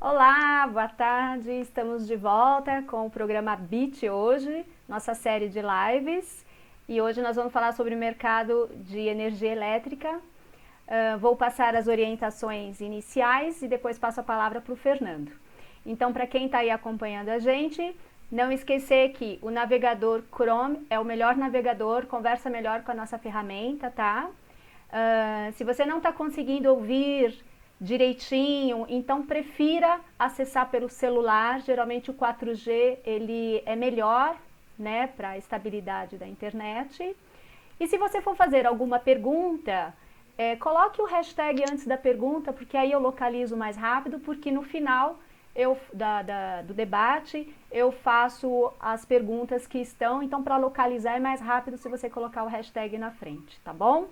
Olá, boa tarde. Estamos de volta com o programa BIT hoje, nossa série de lives. E hoje nós vamos falar sobre o mercado de energia elétrica. Vou passar as orientações iniciais e depois passo a palavra para o Fernando. Então, para quem está aí acompanhando a gente, não esquecer que o navegador Chrome é o melhor navegador, conversa melhor com a nossa ferramenta, tá? Se você não está conseguindo ouvir direitinho, então prefira acessar pelo celular. Geralmente o 4G ele é melhor, né, para a estabilidade da internet. E se você for fazer alguma pergunta, coloque o hashtag antes da pergunta, porque aí eu localizo mais rápido, porque no final do debate eu faço as perguntas que estão, então para localizar é mais rápido se você colocar o hashtag na frente, tá bom?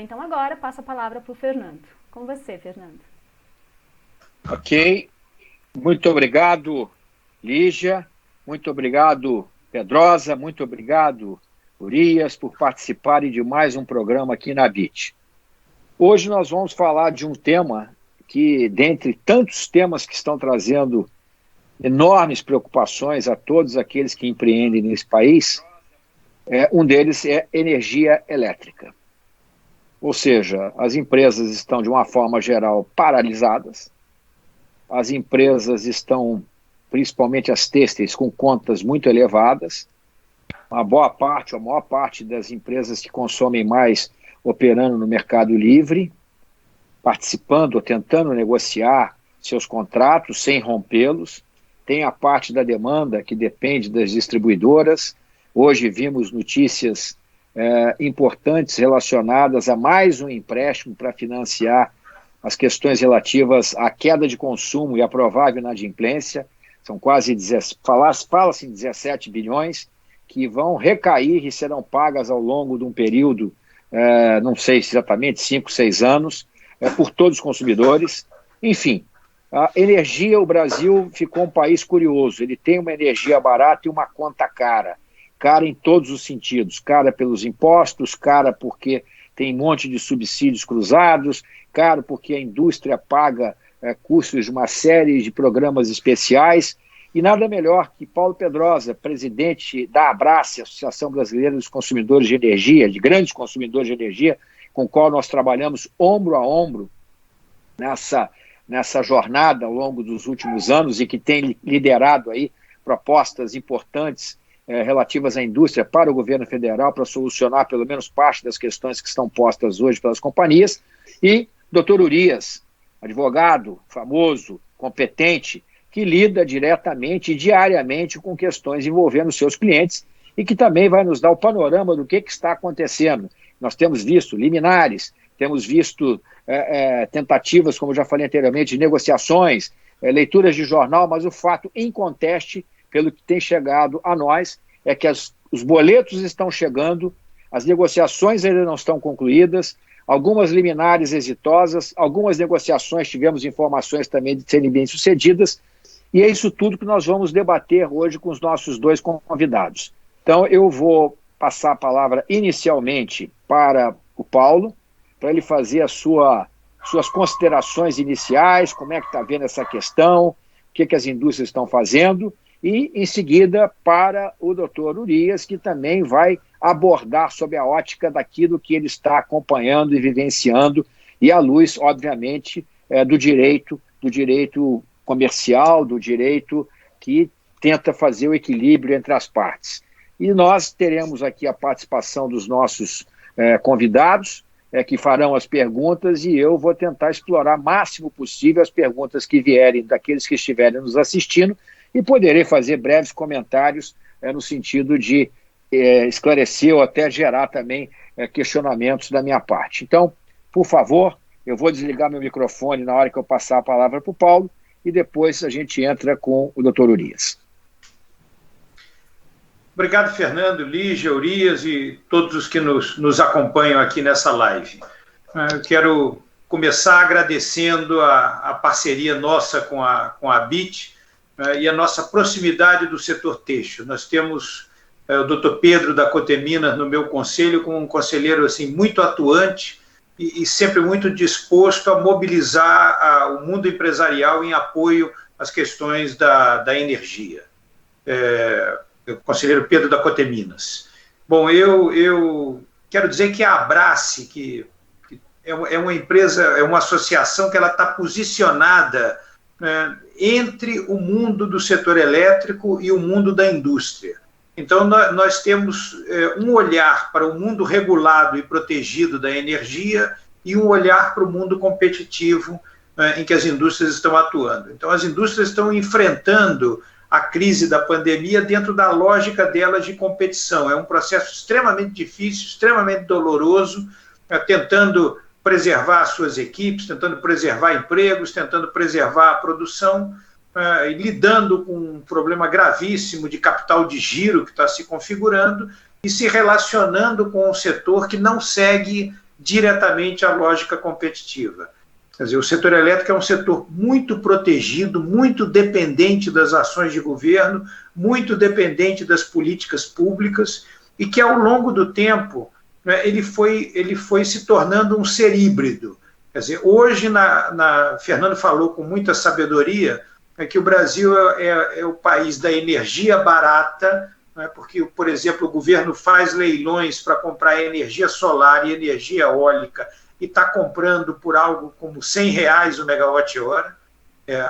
Então agora passo a palavra para o Fernando. Com você, Fernando. Ok, muito obrigado, Lígia, muito obrigado, Pedrosa, muito obrigado, Urias, por participarem de mais um programa aqui na BIT. Hoje nós vamos falar de um tema que, dentre tantos temas que estão trazendo enormes preocupações a todos aqueles que empreendem nesse país, um deles é energia elétrica. Ou seja, as empresas estão, de uma forma geral, paralisadas. As empresas estão, principalmente as têxteis, com contas muito elevadas. A maior parte das empresas que consomem mais operando no mercado livre, participando ou tentando negociar seus contratos sem rompê-los. Tem a parte da demanda que depende das distribuidoras. Hoje vimos notícias importantes relacionadas a mais um empréstimo para financiar as questões relativas à queda de consumo e à provável inadimplência. São quase, fala-se em 17 bilhões que vão recair e serão pagas ao longo de um período, não sei exatamente, 5, 6 anos, por todos os consumidores. Enfim, a energia, o Brasil ficou um país curioso. Ele tem uma energia barata e uma conta cara. Cara em todos os sentidos, cara pelos impostos, cara porque tem um monte de subsídios cruzados, cara porque a indústria paga custos de uma série de programas especiais, e nada melhor que Paulo Pedrosa, presidente da Abrace, Associação Brasileira dos Consumidores de Energia, de grandes consumidores de energia, com o qual nós trabalhamos ombro a ombro nessa jornada ao longo dos últimos anos e que tem liderado aí propostas importantes relativas à indústria para o governo federal, para solucionar pelo menos parte das questões que estão postas hoje pelas companhias, e Dr. Urias, advogado famoso, competente, que lida diretamente e diariamente com questões envolvendo seus clientes e que também vai nos dar o panorama do que está acontecendo. Nós temos visto liminares, temos visto tentativas, como eu já falei anteriormente, de negociações, leituras de jornal, mas o fato inconteste, pelo que tem chegado a nós, é que os boletos estão chegando, as negociações ainda não estão concluídas, algumas liminares exitosas, algumas negociações tivemos informações também de serem bem-sucedidas, e é isso tudo que nós vamos debater hoje com os nossos dois convidados. Então, eu vou passar a palavra inicialmente para o Paulo, para ele fazer as suas considerações iniciais, como é que está vendo essa questão, o que as indústrias estão fazendo, e, em seguida, para o Dr. Urias, que também vai abordar sob a ótica daquilo que ele está acompanhando e vivenciando, e à luz, obviamente, do direito comercial, do direito que tenta fazer o equilíbrio entre as partes. E nós teremos aqui a participação dos nossos convidados, que farão as perguntas, e eu vou tentar explorar o máximo possível as perguntas que vierem daqueles que estiverem nos assistindo, e poderei fazer breves comentários no sentido de esclarecer ou até gerar também questionamentos da minha parte. Então, por favor, eu vou desligar meu microfone na hora que eu passar a palavra para o Paulo, e depois a gente entra com o Dr. Urias. Obrigado, Fernando, Lígia, Urias e todos os que nos acompanham aqui nessa live. Eu quero começar agradecendo a parceria nossa com a BIT, e a nossa proximidade do setor têxtil. Nós temos o Dr. Pedro da Coteminas no meu conselho como um conselheiro assim, muito atuante e sempre muito disposto a mobilizar o mundo empresarial em apoio às questões da energia. O conselheiro Pedro da Coteminas. Bom, eu quero dizer que a Abrace, que é uma empresa, é uma associação que ela está posicionada entre o mundo do setor elétrico e o mundo da indústria. Então, nós temos um olhar para o mundo regulado e protegido da energia e um olhar para o mundo competitivo em que as indústrias estão atuando. Então, as indústrias estão enfrentando a crise da pandemia dentro da lógica delas de competição. É um processo extremamente difícil, extremamente doloroso, tentando preservar as suas equipes, tentando preservar empregos, tentando preservar a produção, lidando com um problema gravíssimo de capital de giro que está se configurando e se relacionando com um setor que não segue diretamente a lógica competitiva. Quer dizer, o setor elétrico é um setor muito protegido, muito dependente das ações de governo, muito dependente das políticas públicas e que, ao longo do tempo, ele foi se tornando um ser híbrido. Quer dizer, hoje, Fernando falou com muita sabedoria, que o Brasil é o país da energia barata, porque, por exemplo, o governo faz leilões para comprar energia solar e energia eólica e está comprando por algo como R$100 o megawatt-hora,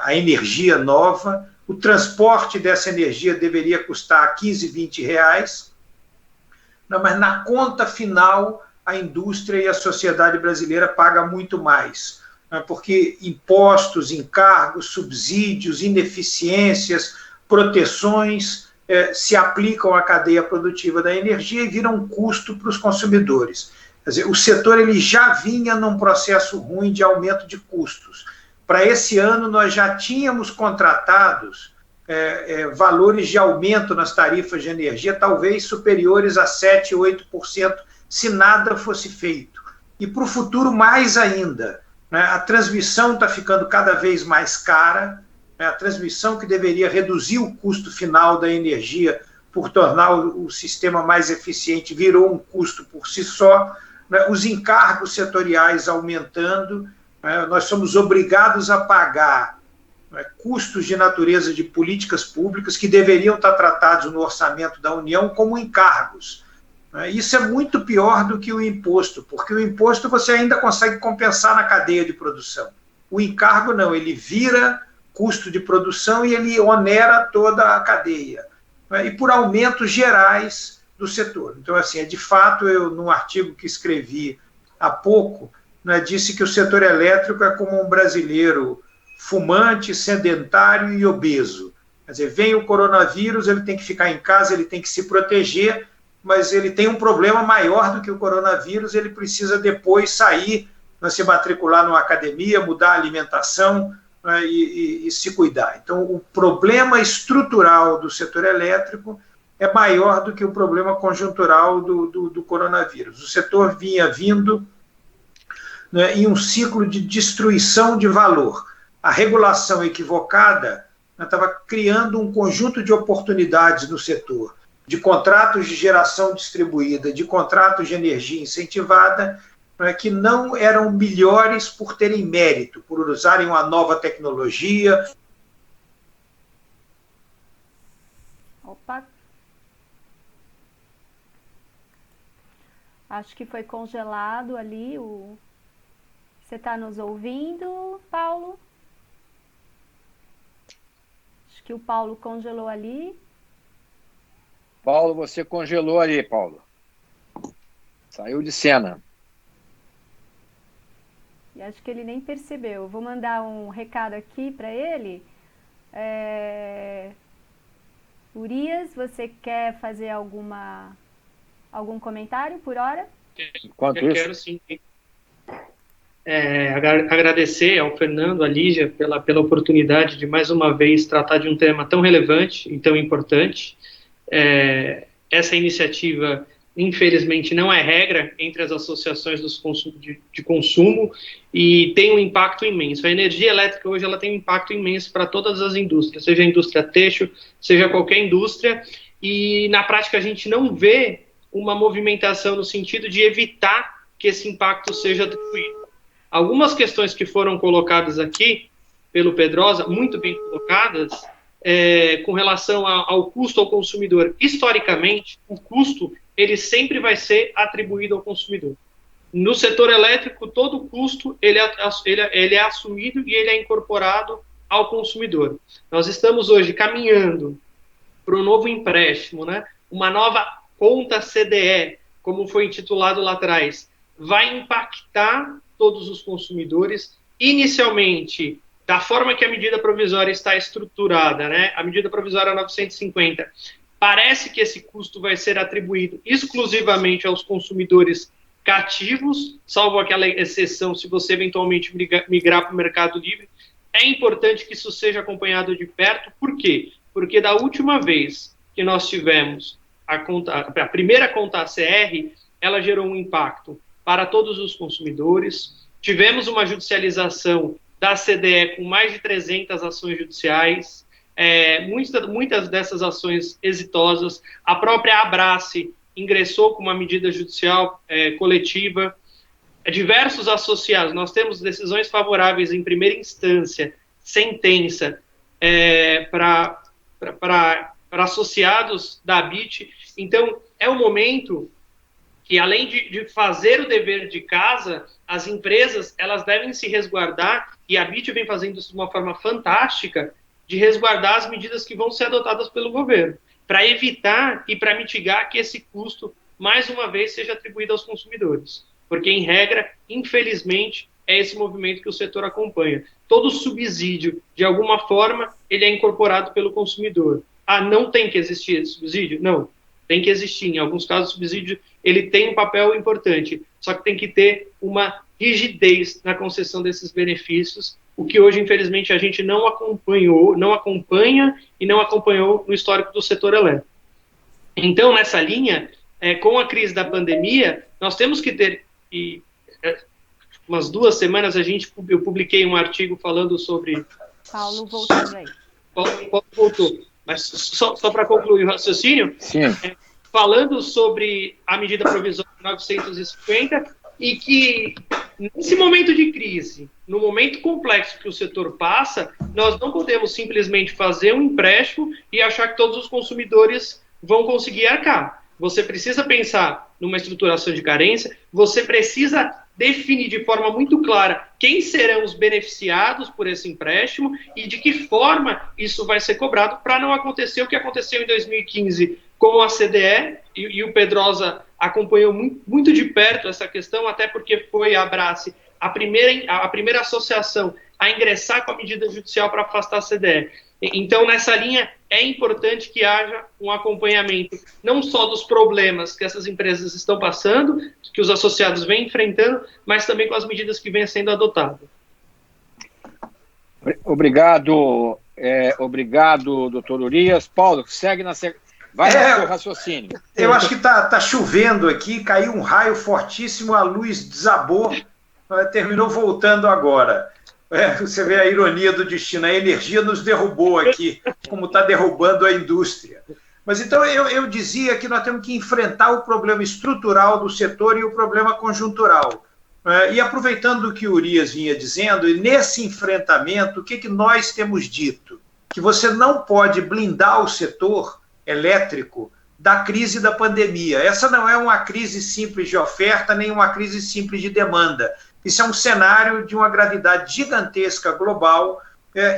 a energia nova. O transporte dessa energia deveria custar R$15, R$20, mas na conta final a indústria e a sociedade brasileira pagam muito mais, porque impostos, encargos, subsídios, ineficiências, proteções se aplicam à cadeia produtiva da energia e viram um custo para os consumidores. Quer dizer, o setor ele já vinha num processo ruim de aumento de custos. Para esse ano, nós já tínhamos contratados valores de aumento nas tarifas de energia, talvez superiores a 7%, 8%, se nada fosse feito. E para o futuro, mais ainda. A transmissão está ficando cada vez mais cara, a transmissão que deveria reduzir o custo final da energia por tornar o sistema mais eficiente virou um custo por si só, os encargos setoriais aumentando, nós somos obrigados a pagar custos de natureza de políticas públicas que deveriam estar tratados no orçamento da União como encargos. Isso é muito pior do que o imposto, porque o imposto você ainda consegue compensar na cadeia de produção. O encargo não, ele vira custo de produção e ele onera toda a cadeia, e por aumentos gerais do setor. Então, assim, de fato, eu, num artigo que escrevi há pouco, disse que o setor elétrico é como um brasileiro fumante, sedentário e obeso. Quer dizer, vem o coronavírus, ele tem que ficar em casa, ele tem que se proteger, mas ele tem um problema maior do que o coronavírus, ele precisa depois sair, se matricular numa academia, mudar a alimentação e se cuidar. Então, o problema estrutural do setor elétrico é maior do que o problema conjuntural do coronavírus. O setor vinha vindo em um ciclo de destruição de valor. A regulação equivocada estava criando um conjunto de oportunidades no setor, de contratos de geração distribuída, de contratos de energia incentivada, que não eram melhores por terem mérito, por usarem uma nova tecnologia. Opa! Acho que foi congelado ali o... Você está nos ouvindo, Paulo? Acho que o Paulo congelou ali. Paulo, você congelou ali, Paulo. Saiu de cena. E acho que ele nem percebeu. Vou mandar um recado aqui para ele. Urias, você quer fazer algum comentário por hora? Eu quero sim. Agradecer ao Fernando, à Lígia, pela oportunidade de mais uma vez tratar de um tema tão relevante e tão importante. Essa iniciativa, infelizmente, não é regra entre as associações de consumo e tem um impacto imenso. A energia elétrica hoje ela tem um impacto imenso para todas as indústrias, seja a indústria têxtil, seja qualquer indústria, e na prática a gente não vê uma movimentação no sentido de evitar que esse impacto seja atribuído. Algumas questões que foram colocadas aqui pelo Pedrosa, muito bem colocadas, com relação ao custo ao consumidor. Historicamente, o custo ele sempre vai ser atribuído ao consumidor. No setor elétrico, todo o custo ele é assumido e ele é incorporado ao consumidor. Nós estamos hoje caminhando para um novo empréstimo, né? Uma nova conta CDE, como foi intitulado lá atrás, vai impactar todos os consumidores, inicialmente, da forma que a medida provisória está estruturada, né? A medida provisória 950, parece que esse custo vai ser atribuído exclusivamente aos consumidores cativos, salvo aquela exceção se você eventualmente migrar para o Mercado Livre. É importante que isso seja acompanhado de perto. Por quê? Porque da última vez que nós tivemos a primeira conta ACR, ela gerou um impacto para todos os consumidores. Tivemos uma judicialização da CDE com mais de 300 ações judiciais, muitas dessas ações exitosas. A própria Abrace ingressou com uma medida judicial coletiva. Diversos associados, nós temos decisões favoráveis em primeira instância, sentença, para associados da ABIT. Então, é um momento que, além de fazer o dever de casa, as empresas elas devem se resguardar, e a ABIT vem fazendo isso de uma forma fantástica, de resguardar as medidas que vão ser adotadas pelo governo, para evitar e para mitigar que esse custo, mais uma vez, seja atribuído aos consumidores. Porque, em regra, infelizmente, é esse movimento que o setor acompanha. Todo subsídio, de alguma forma, ele é incorporado pelo consumidor. Não tem que existir esse subsídio? Não, tem que existir. Em alguns casos, o subsídio ele tem um papel importante, só que tem que ter uma rigidez na concessão desses benefícios, o que hoje, infelizmente, a gente não acompanha e não acompanhou no histórico do setor elétrico. Então, nessa linha, com a crise da pandemia, nós temos que ter... umas 2 semanas eu publiquei um artigo falando sobre... Paulo voltando aí. Paulo voltou. Mas só para concluir o raciocínio, falando sobre a medida provisória 950, e que nesse momento de crise, no momento complexo que o setor passa, nós não podemos simplesmente fazer um empréstimo e achar que todos os consumidores vão conseguir arcar. Você precisa pensar numa estruturação de carência, você precisa definir de forma muito clara quem serão os beneficiados por esse empréstimo e de que forma isso vai ser cobrado, para não acontecer o que aconteceu em 2015 com a CDE, e o Pedrosa acompanhou muito de perto essa questão, até porque foi a Abrace a primeira associação a ingressar com a medida judicial para afastar a CDE. Então, nessa linha, é importante que haja um acompanhamento, não só dos problemas que essas empresas estão passando, que os associados vêm enfrentando, mas também com as medidas que vêm sendo adotadas. Obrigado, doutor Urias. Paulo, segue vai no seu raciocínio. Eu acho que está chovendo aqui, caiu um raio fortíssimo, a luz desabou, terminou voltando agora. Você vê a ironia do destino, a energia nos derrubou aqui, como está derrubando a indústria. Mas então eu dizia que nós temos que enfrentar o problema estrutural do setor e o problema conjuntural. E aproveitando o que o Urias vinha dizendo, e nesse enfrentamento, o que nós temos dito? Que você não pode blindar o setor elétrico da crise da pandemia. Essa não é uma crise simples de oferta, nem uma crise simples de demanda. Isso é um cenário de uma gravidade gigantesca global,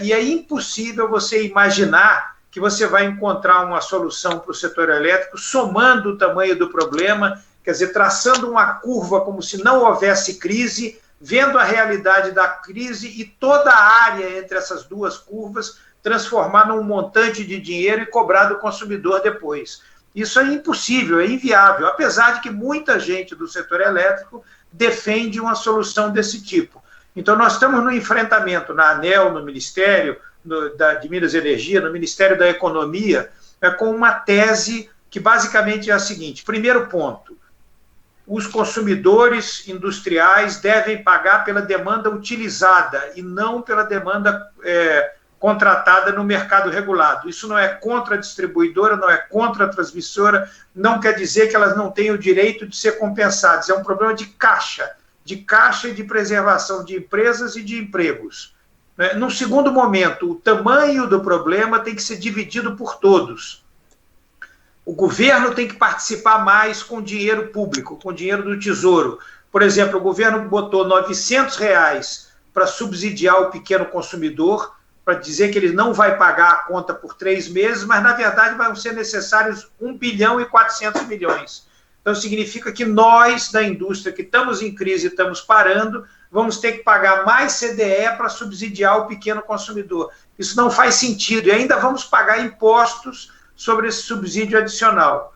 e é impossível você imaginar que você vai encontrar uma solução para o setor elétrico somando o tamanho do problema, quer dizer, traçando uma curva como se não houvesse crise, vendo a realidade da crise e toda a área entre essas duas curvas transformar num montante de dinheiro e cobrar do consumidor depois. Isso é impossível, é inviável, apesar de que muita gente do setor elétrico defende uma solução desse tipo. Então, nós estamos no enfrentamento na ANEEL, no Ministério de Minas e Energia, no Ministério da Economia, com uma tese que basicamente é a seguinte: primeiro ponto, os consumidores industriais devem pagar pela demanda utilizada e não pela demanda contratada no mercado regulado. Isso não é contra a distribuidora, não é contra a transmissora, não quer dizer que elas não têm o direito de ser compensadas. É um problema de caixa e de preservação de empresas e de empregos. Num segundo momento, o tamanho do problema tem que ser dividido por todos. O governo tem que participar mais com dinheiro público, com dinheiro do Tesouro. Por exemplo, o governo botou R$900 para subsidiar o pequeno consumidor, para dizer que ele não vai pagar a conta por 3 meses, mas, na verdade, vão ser necessários 1 bilhão e 400 milhões. Então, significa que nós, da indústria, que estamos em crise e estamos parando, vamos ter que pagar mais CDE para subsidiar o pequeno consumidor. Isso não faz sentido. E ainda vamos pagar impostos sobre esse subsídio adicional.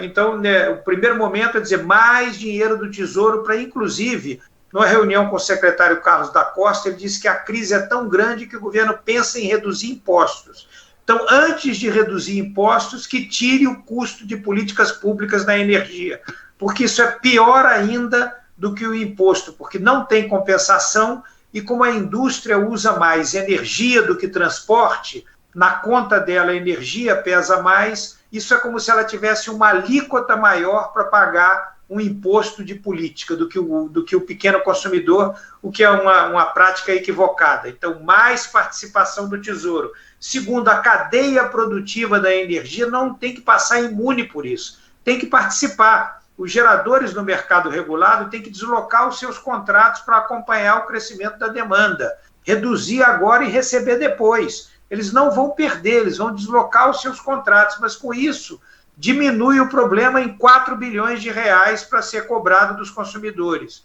Então, o primeiro momento é dizer mais dinheiro do Tesouro para, inclusive, numa reunião com o secretário Carlos da Costa, ele disse que a crise é tão grande que o governo pensa em reduzir impostos. Então, antes de reduzir impostos, que tire o custo de políticas públicas na energia, porque isso é pior ainda do que o imposto, porque não tem compensação e como a indústria usa mais energia do que transporte, na conta dela a energia pesa mais, isso é como se ela tivesse uma alíquota maior para pagar um imposto de política do que o pequeno consumidor, o que é uma prática equivocada. Então, mais participação do Tesouro. Segundo, a cadeia produtiva da energia não tem que passar imune por isso, tem que participar. Os geradores no mercado regulado têm que deslocar os seus contratos para acompanhar o crescimento da demanda, reduzir agora e receber depois. Eles não vão perder, eles vão deslocar os seus contratos, mas com isso diminui o problema em 4 bilhões de reais para ser cobrado dos consumidores.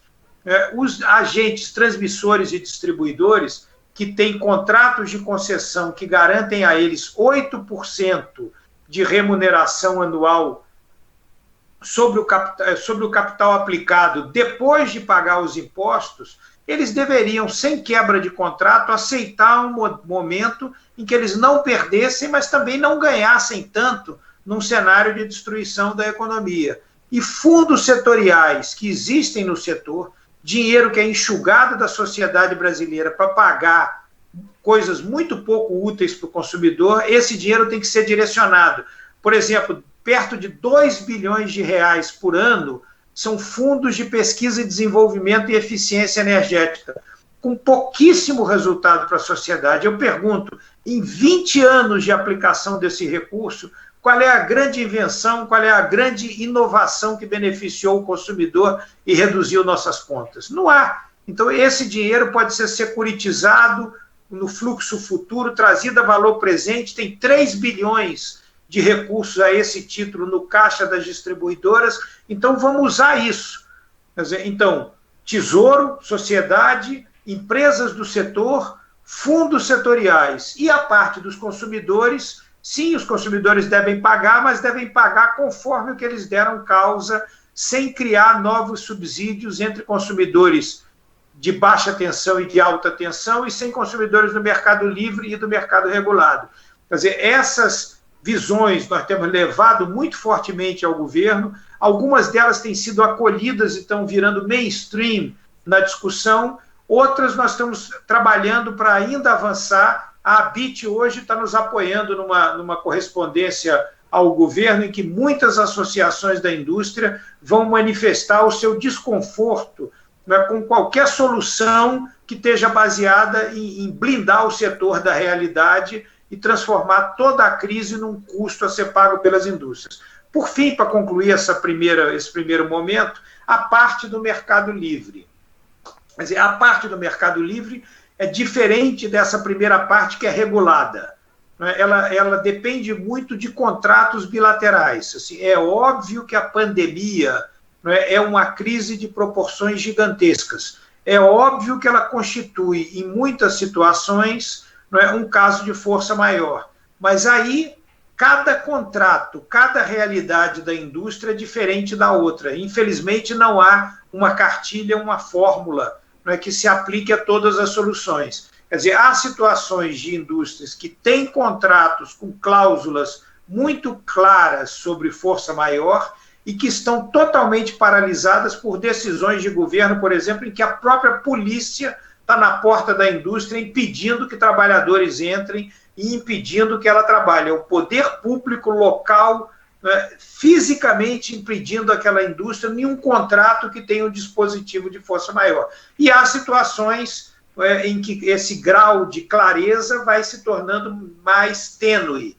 Os agentes transmissores e distribuidores que têm contratos de concessão que garantem a eles 8% de remuneração anual sobre o capital aplicado depois de pagar os impostos, eles deveriam, sem quebra de contrato, aceitar um momento em que eles não perdessem, mas também não ganhassem tanto num cenário de destruição da economia. E fundos setoriais que existem no setor, dinheiro que é enxugado da sociedade brasileira para pagar coisas muito pouco úteis para o consumidor, esse dinheiro tem que ser direcionado. Por exemplo, perto de 2 bilhões de reais por ano são fundos de pesquisa e desenvolvimento e eficiência energética, com pouquíssimo resultado para a sociedade. Eu pergunto, em 20 anos de aplicação desse recurso, qual é a grande invenção, qual é a grande inovação que beneficiou o consumidor e reduziu nossas contas? Não há. Então, esse dinheiro pode ser securitizado no fluxo futuro, trazido a valor presente, tem 3 bilhões de recursos a esse título no caixa das distribuidoras, então vamos usar isso. Quer dizer, então, Tesouro, sociedade, empresas do setor, fundos setoriais e a parte dos consumidores. Sim, os consumidores devem pagar, mas devem pagar conforme o que eles deram causa, sem criar novos subsídios entre consumidores de baixa tensão e de alta tensão e sem consumidores do mercado livre e do mercado regulado. Quer dizer, essas visões nós temos levado muito fortemente ao governo, algumas delas têm sido acolhidas e estão virando mainstream na discussão, outras nós estamos trabalhando para ainda avançar. A ABIT hoje está nos apoiando numa correspondência ao governo em que muitas associações da indústria vão manifestar o seu desconforto, né, com qualquer solução que esteja baseada em blindar o setor da realidade e transformar toda a crise num custo a ser pago pelas indústrias. Por fim, para concluir esse primeiro momento, a parte do mercado livre. Quer dizer, a parte do mercado livre é diferente dessa primeira parte que é regulada. Ela depende muito de contratos bilaterais. Assim, é óbvio que a pandemia é uma crise de proporções gigantescas. É óbvio que ela constitui, em muitas situações, um caso de força maior. Mas aí, cada contrato, cada realidade da indústria é diferente da outra. Infelizmente, não há uma cartilha, uma fórmula que se aplique a todas as soluções. Quer dizer, há situações de indústrias que têm contratos com cláusulas muito claras sobre força maior e que estão totalmente paralisadas por decisões de governo, por exemplo, em que a própria polícia está na porta da indústria impedindo que trabalhadores entrem e impedindo que ela trabalhe. É o poder público local, né, fisicamente impedindo aquela indústria em um contrato que tem um dispositivo de força maior. E há situações em que esse grau de clareza vai se tornando mais tênue.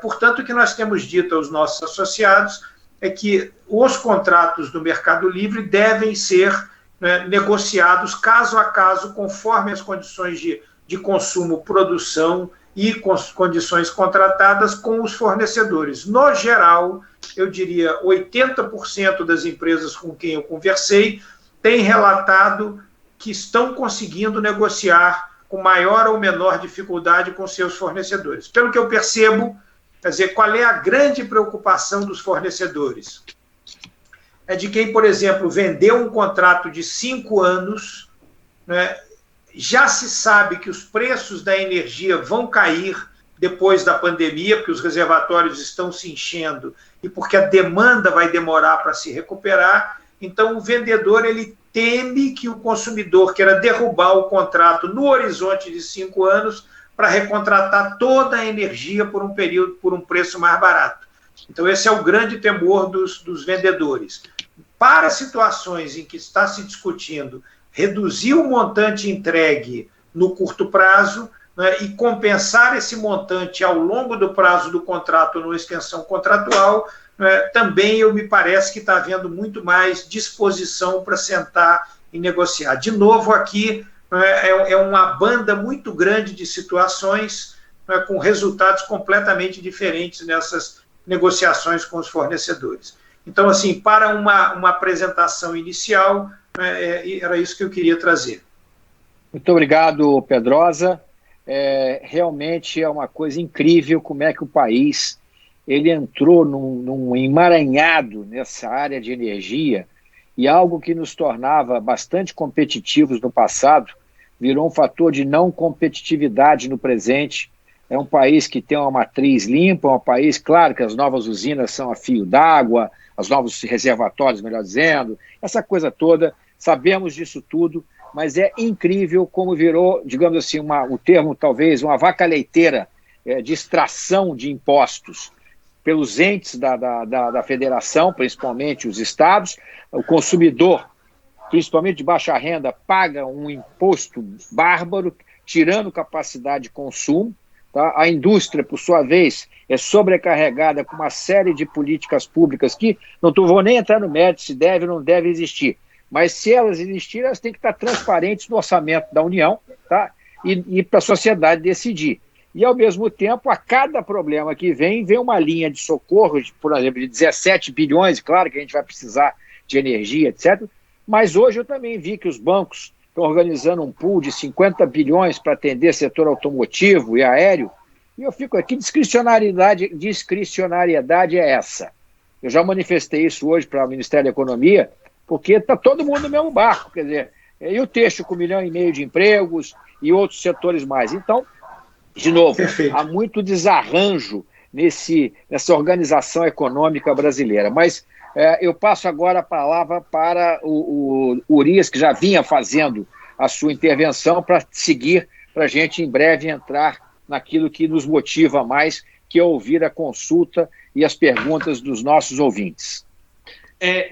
Portanto, o que nós temos dito aos nossos associados é que os contratos do Mercado Livre devem ser, né, negociados caso a caso, conforme as condições de consumo, produção e condições contratadas com os fornecedores. No geral, eu diria 80% das empresas com quem eu conversei têm relatado que estão conseguindo negociar com maior ou menor dificuldade com seus fornecedores. Pelo que eu percebo, quer dizer, qual é a grande preocupação dos fornecedores? É de quem, por exemplo, vendeu um contrato de 5 anos, né, já se sabe que os preços da energia vão cair depois da pandemia, porque os reservatórios estão se enchendo e porque a demanda vai demorar para se recuperar. Então, o vendedor ele teme que o consumidor queira derrubar o contrato no horizonte de 5 anos para recontratar toda a energia por um período, por um preço mais barato. Então, esse é o grande temor dos vendedores. Para situações em que está se discutindo reduzir o montante entregue no curto prazo, né, e compensar esse montante ao longo do prazo do contrato numa extensão contratual, também me parece que está havendo muito mais disposição para sentar e negociar. De novo, aqui é uma banda muito grande de situações, com resultados completamente diferentes nessas negociações com os fornecedores. Então, assim, para uma apresentação inicial, era isso que eu queria trazer. Muito obrigado, Pedrosa. Realmente é uma coisa incrível como é que o país ele entrou num emaranhado nessa área de energia, e algo que nos tornava bastante competitivos no passado virou um fator de não competitividade no presente. É um país que tem uma matriz limpa, um país, claro, que as novas usinas são a fio d'água, os novos reservatórios, melhor dizendo, essa coisa toda, sabemos disso tudo, mas é incrível como virou, digamos assim, o termo talvez, uma vaca leiteira de extração de impostos pelos entes da federação, principalmente os estados. O consumidor, principalmente de baixa renda, paga um imposto bárbaro, tirando capacidade de consumo. Tá? A indústria, por sua vez, é sobrecarregada com uma série de políticas públicas que não vou nem entrar no mérito se deve ou não deve existir, mas se elas existirem, elas têm que estar transparentes no orçamento da União, tá? E para a sociedade decidir. E, ao mesmo tempo, a cada problema que vem uma linha de socorro, por exemplo, de 17 bilhões, claro que a gente vai precisar de energia, etc. Mas hoje eu também vi que os bancos estão organizando um pool de 50 bilhões para atender setor automotivo e aéreo, e eu fico aqui, discricionariedade é essa? Eu já manifestei isso hoje para o Ministério da Economia, porque está todo mundo no mesmo barco, quer dizer, e o texto com 1,5 milhão de empregos e outros setores mais. Então, de novo, perfeito, há muito desarranjo nessa organização econômica brasileira. Mas eu passo agora a palavra para o Urias, que já vinha fazendo a sua intervenção, para seguir, para a gente em breve entrar naquilo que nos motiva mais, que é ouvir a consulta e as perguntas dos nossos ouvintes.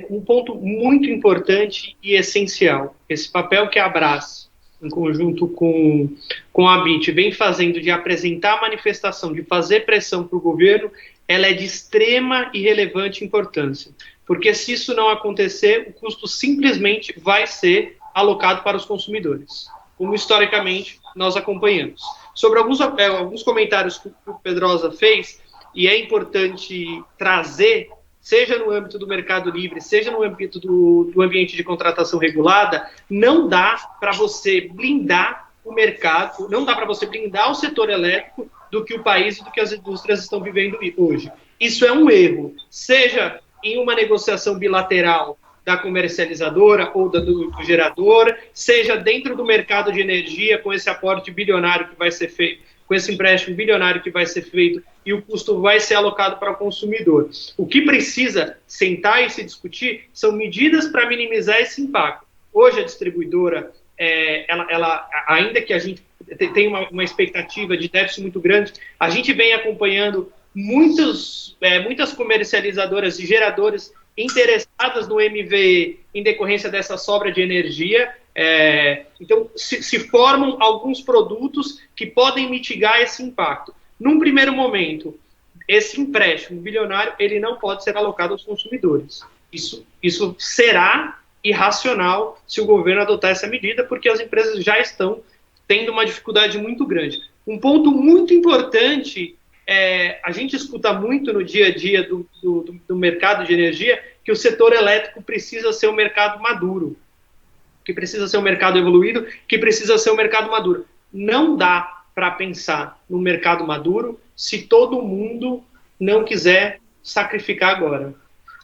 Um ponto muito importante e essencial, esse papel que a Abras, em conjunto com a ABIT, vem fazendo de apresentar a manifestação, de fazer pressão para o governo, ela é de extrema e relevante importância, porque se isso não acontecer, o custo simplesmente vai ser alocado para os consumidores, como historicamente nós acompanhamos. Sobre alguns comentários que o Pedrosa fez, e é importante trazer, seja no âmbito do Mercado Livre, seja no âmbito do ambiente de contratação regulada, não dá para você blindar o mercado, não dá para você blindar o setor elétrico do que o país e do que as indústrias estão vivendo hoje. Isso é um erro, seja em uma negociação bilateral da comercializadora ou do gerador, seja dentro do mercado de energia, com esse aporte bilionário que vai ser feito, com esse empréstimo bilionário que vai ser feito, e o custo vai ser alocado para o consumidor. O que precisa sentar e se discutir são medidas para minimizar esse impacto. Hoje a distribuidora ainda que a gente tenha uma expectativa de déficit muito grande, a gente vem acompanhando muitas comercializadoras e geradoras interessadas no MVE em decorrência dessa sobra de energia. Então, se formam alguns produtos que podem mitigar esse impacto. Num primeiro momento, esse empréstimo bilionário ele não pode ser alocado aos consumidores. Isso será irracional se o governo adotar essa medida, porque as empresas já estão tendo uma dificuldade muito grande. Um ponto muito importante, a gente escuta muito no dia a dia do mercado de energia, que o setor elétrico precisa ser um mercado maduro, que precisa ser um mercado evoluído, que precisa ser um mercado maduro. Não dá para pensar no mercado maduro se todo mundo não quiser sacrificar agora.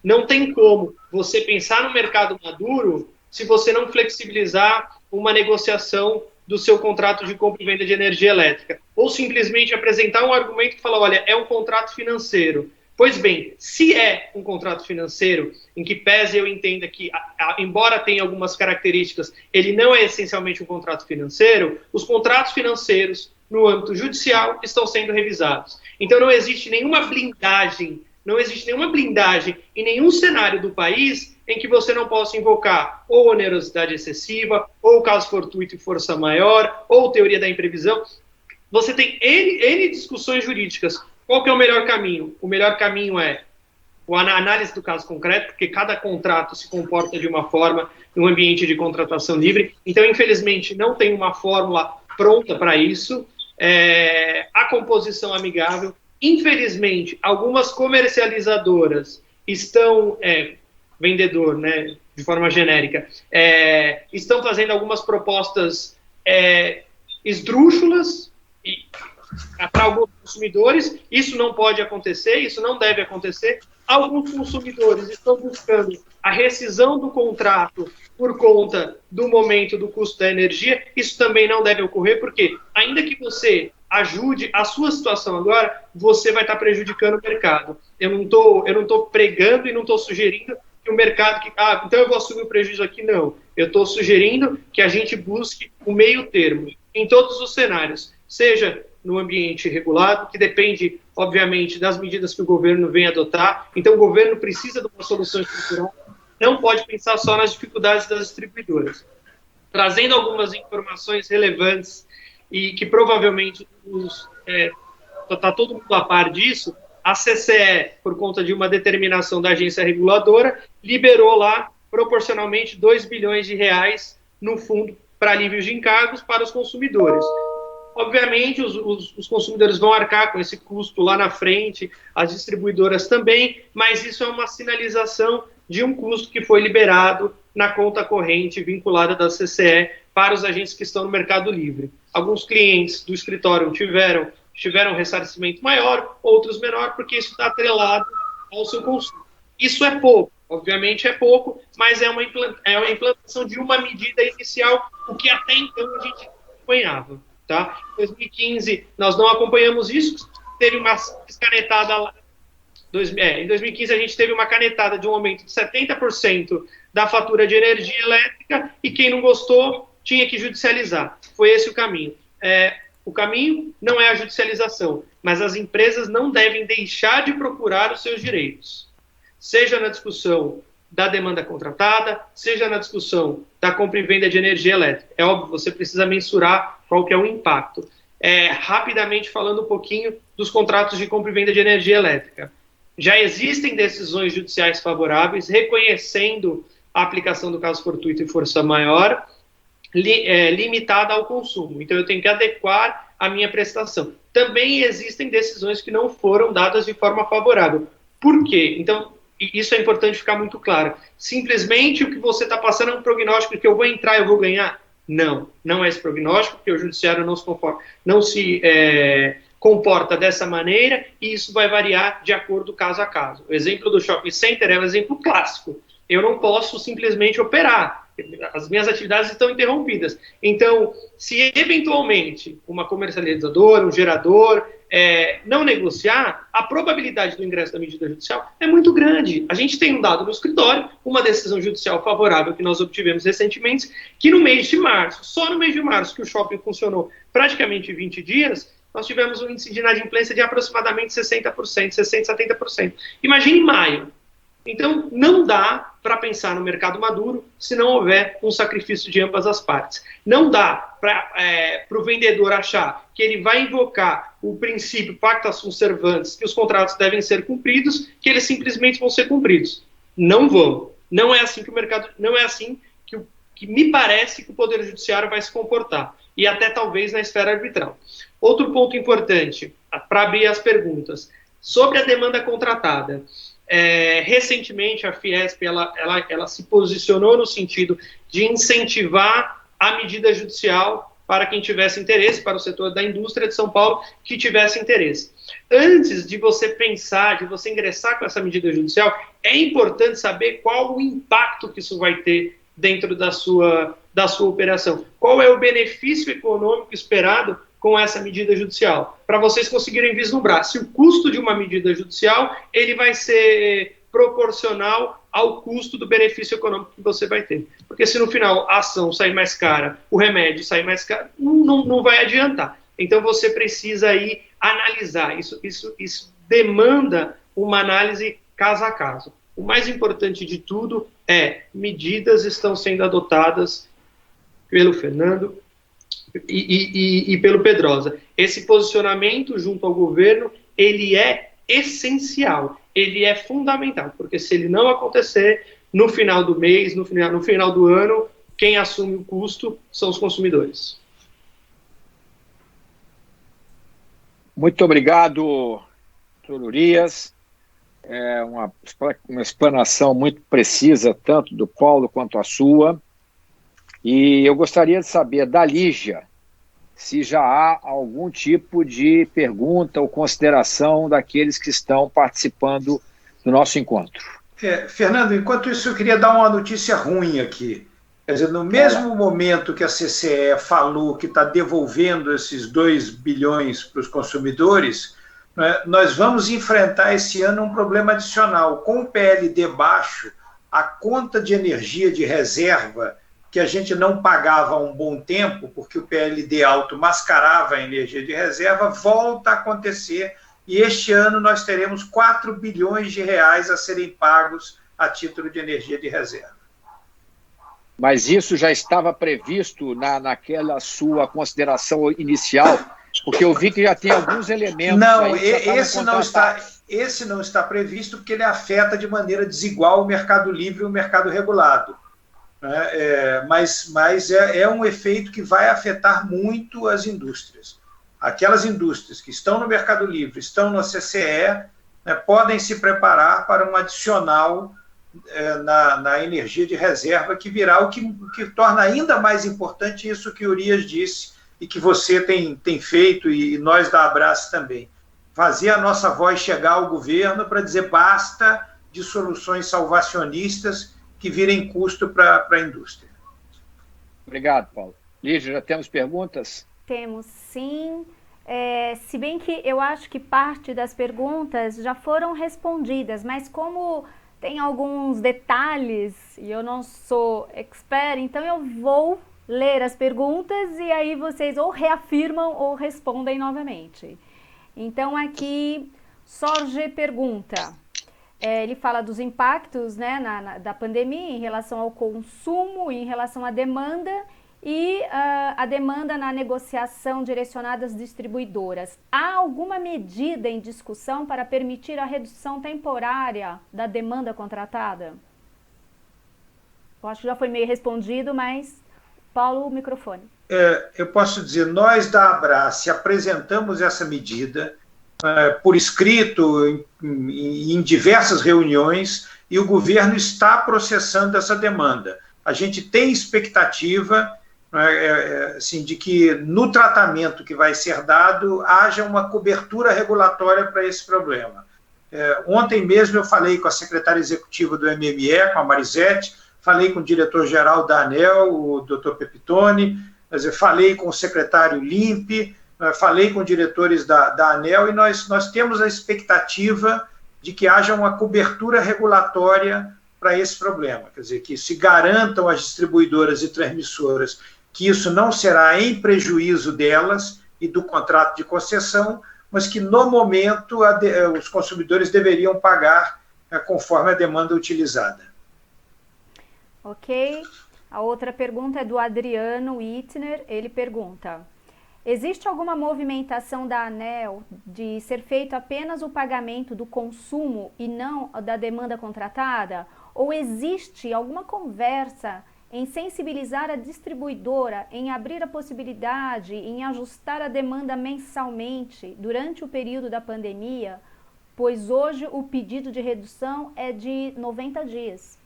Não tem como você pensar no mercado maduro se você não flexibilizar uma negociação do seu contrato de compra e venda de energia elétrica. Ou simplesmente apresentar um argumento que fala, olha, é um contrato financeiro. Pois bem, se é um contrato financeiro, em que pese eu entenda que, embora tenha algumas características, ele não é essencialmente um contrato financeiro, os contratos financeiros, no âmbito judicial, estão sendo revisados. Então não existe nenhuma blindagem em nenhum cenário do país em que você não possa invocar ou onerosidade excessiva, ou caso fortuito e força maior, ou teoria da imprevisão. Você tem N discussões jurídicas. Qual que é o melhor caminho? O melhor caminho é a análise do caso concreto, porque cada contrato se comporta de uma forma no ambiente de contratação livre. Então, infelizmente, não tem uma fórmula pronta para isso. A composição amigável. Infelizmente, algumas comercializadoras estão, vendedor, né, de forma genérica, estão fazendo algumas propostas esdrúxulas para alguns consumidores. Isso não pode acontecer, isso não deve acontecer. Alguns consumidores estão buscando a rescisão do contrato por conta do momento do custo da energia. Isso também não deve ocorrer, porque ainda que você ajude a sua situação agora, você vai estar prejudicando o mercado. Eu não estou pregando e não estou sugerindo que o mercado... então eu vou assumir o prejuízo aqui. Não. Eu estou sugerindo que a gente busque o meio termo em todos os cenários, seja no ambiente regulado, que depende, obviamente, das medidas que o governo vem adotar. Então, o governo precisa de uma solução estrutural, não pode pensar só nas dificuldades das distribuidoras. Trazendo algumas informações relevantes e que provavelmente está todo mundo a par disso, a CCE, por conta de uma determinação da agência reguladora, liberou lá, proporcionalmente, 2 bilhões de reais no fundo para alívio de encargos para os consumidores. Obviamente, os consumidores vão arcar com esse custo lá na frente, as distribuidoras também, mas isso é uma sinalização de um custo que foi liberado na conta corrente vinculada da CCE para os agentes que estão no Mercado Livre. Alguns clientes do escritório tiveram ressarcimento maior, outros menor, porque isso está atrelado ao seu consumo. Isso é pouco, obviamente é pouco, mas é uma implantação de uma medida inicial, o que até então a gente acompanhava. Tá? Em 2015, nós não acompanhamos isso, teve uma canetada lá. Em 2015, a gente teve uma canetada de um aumento de 70% da fatura de energia elétrica, e quem não gostou tinha que judicializar. Foi esse o caminho. O caminho não é a judicialização, mas as empresas não devem deixar de procurar os seus direitos, seja na discussão da demanda contratada, seja na discussão da compra e venda de energia elétrica. É óbvio, você precisa mensurar qual que é o impacto. Rapidamente falando um pouquinho dos contratos de compra e venda de energia elétrica. Já existem decisões judiciais favoráveis reconhecendo a aplicação do caso fortuito e força maior limitada ao consumo. Então, eu tenho que adequar a minha prestação. Também existem decisões que não foram dadas de forma favorável. Por quê? Então, isso é importante ficar muito claro. Simplesmente o que você está passando é um prognóstico que eu vou entrar e eu vou ganhar? Não, não é esse prognóstico, porque o judiciário não se comporta dessa maneira, e isso vai variar de acordo caso a caso. O exemplo do shopping center é um exemplo clássico. Eu não posso simplesmente operar. as minhas atividades estão interrompidas. Então, se eventualmente uma comercializadora, um gerador, não negociar, a probabilidade do ingresso da medida judicial é muito grande. A gente tem um dado no escritório, uma decisão judicial favorável que nós obtivemos recentemente, que no mês de março, só no mês de março, que o shopping funcionou praticamente 20 dias, nós tivemos um índice de inadimplência de aproximadamente 60%, 60%, 70%. Imagine em maio. Então, não dá para pensar no mercado maduro se não houver um sacrifício de ambas as partes. Não dá para o vendedor achar que ele vai invocar o princípio pacta sunt servanda, que os contratos devem ser cumpridos, que eles simplesmente vão ser cumpridos. Não vão. Não é assim que o mercado, não é assim que me parece que o Poder Judiciário vai se comportar. E até talvez na esfera arbitral. Outro ponto importante, para abrir as perguntas, sobre a demanda contratada. Recentemente, a Fiesp ela se posicionou no sentido de incentivar a medida judicial para quem tivesse interesse, para o setor da indústria de São Paulo que tivesse interesse. Antes de você pensar, de você ingressar com essa medida judicial, é importante saber qual o impacto que isso vai ter dentro da sua operação. Qual é o benefício econômico esperado com essa medida judicial, para vocês conseguirem vislumbrar se o custo de uma medida judicial ele vai ser proporcional ao custo do benefício econômico que você vai ter. Porque se no final a ação sair mais cara, o remédio sair mais caro, não vai adiantar. Então você precisa aí analisar, isso demanda uma análise caso a caso. O mais importante de tudo medidas estão sendo adotadas pelo Fernando e pelo Pedrosa. Esse posicionamento junto ao governo, ele é essencial, ele é fundamental, porque se ele não acontecer, no final do mês, no final do ano, quem assume o custo são os consumidores. Muito obrigado, doutor Urias. Uma explanação muito precisa, tanto do Paulo quanto a sua. E eu gostaria de saber da Lígia se já há algum tipo de pergunta ou consideração daqueles que estão participando do nosso encontro. Fernando, enquanto isso eu queria dar uma notícia ruim aqui. Quer dizer, no mesmo momento que a CCE falou que está devolvendo esses 2 bilhões para os consumidores, nós vamos enfrentar esse ano um problema adicional. Com o PLD baixo, a conta de energia de reserva que a gente não pagava há um bom tempo, porque o PLD alto mascarava a energia de reserva, volta a acontecer, e este ano nós teremos 4 bilhões de reais a serem pagos a título de energia de reserva. Mas isso já estava previsto naquela sua consideração inicial, porque eu vi que já tem alguns elementos... Não, esse não está previsto porque ele afeta de maneira desigual o mercado livre e o mercado regulado. Mas é um efeito que vai afetar muito as indústrias. Aquelas indústrias que estão no mercado livre, estão na CCE, podem se preparar para um adicional na energia de reserva que virá, o que torna ainda mais importante isso que o Urias disse e que você tem feito, e nós da Abrace também. Fazer a nossa voz chegar ao governo para dizer basta de soluções salvacionistas que virem custo para a indústria. Obrigado, Paulo. Lígia, já temos perguntas? Temos, sim. Se bem que eu acho que parte das perguntas já foram respondidas, mas como tem alguns detalhes e eu não sou expert, então eu vou ler as perguntas e aí vocês ou reafirmam ou respondem novamente. Então aqui, Sorge pergunta... ele fala dos impactos, da pandemia em relação ao consumo, em relação à demanda e a demanda na negociação direcionada às distribuidoras. Há alguma medida em discussão para permitir a redução temporária da demanda contratada? Eu acho que já foi meio respondido, mas, Paulo, o microfone. Eu posso dizer, nós da Abrace apresentamos essa medida por escrito em diversas reuniões, e o governo está processando essa demanda. A gente tem expectativa assim, de que no tratamento que vai ser dado haja uma cobertura regulatória para esse problema. Ontem mesmo eu falei com a secretária executiva do MME, com a Marisete, falei com o diretor-geral da ANEEL, o Dr. Pepitone, falei com o secretário Limpe, falei com diretores da ANEEL, e nós temos a expectativa de que haja uma cobertura regulatória para esse problema, quer dizer, que se garantam às distribuidoras e transmissoras que isso não será em prejuízo delas e do contrato de concessão, mas que, no momento, os consumidores deveriam pagar conforme a demanda utilizada. Ok. A outra pergunta é do Adriano Wittner. Ele pergunta: existe alguma movimentação da ANEEL de ser feito apenas o pagamento do consumo e não da demanda contratada? Ou existe alguma conversa em sensibilizar a distribuidora, em abrir a possibilidade, em ajustar a demanda mensalmente durante o período da pandemia, pois hoje o pedido de redução é de 90 dias?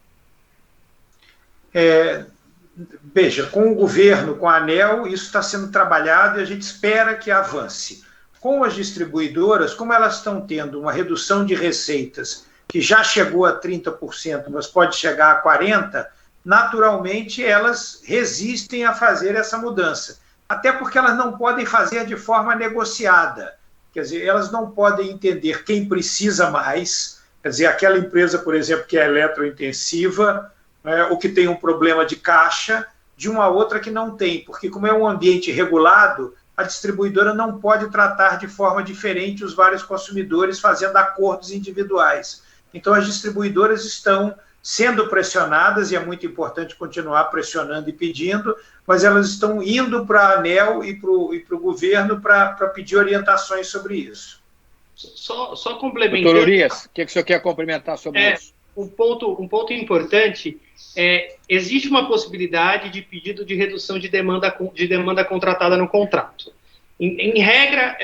Veja, com o governo, com a ANEEL, isso está sendo trabalhado e a gente espera que avance. Com as distribuidoras, como elas estão tendo uma redução de receitas que já chegou a 30%, mas pode chegar a 40%, naturalmente elas resistem a fazer essa mudança. Até porque elas não podem fazer de forma negociada. Quer dizer, elas não podem entender quem precisa mais. Quer dizer, aquela empresa, por exemplo, que é eletrointensiva, ou que tem um problema de caixa, de uma outra que não tem. Porque como é um ambiente regulado, a distribuidora não pode tratar de forma diferente os vários consumidores fazendo acordos individuais. Então, as distribuidoras estão sendo pressionadas, e é muito importante continuar pressionando e pedindo, mas elas estão indo para a ANEEL e para o governo para pedir orientações sobre isso. Só complementando... Doutor Urias, o que o senhor quer complementar sobre isso? Um ponto importante existe uma possibilidade de pedido de redução de demanda contratada no contrato. Em regra,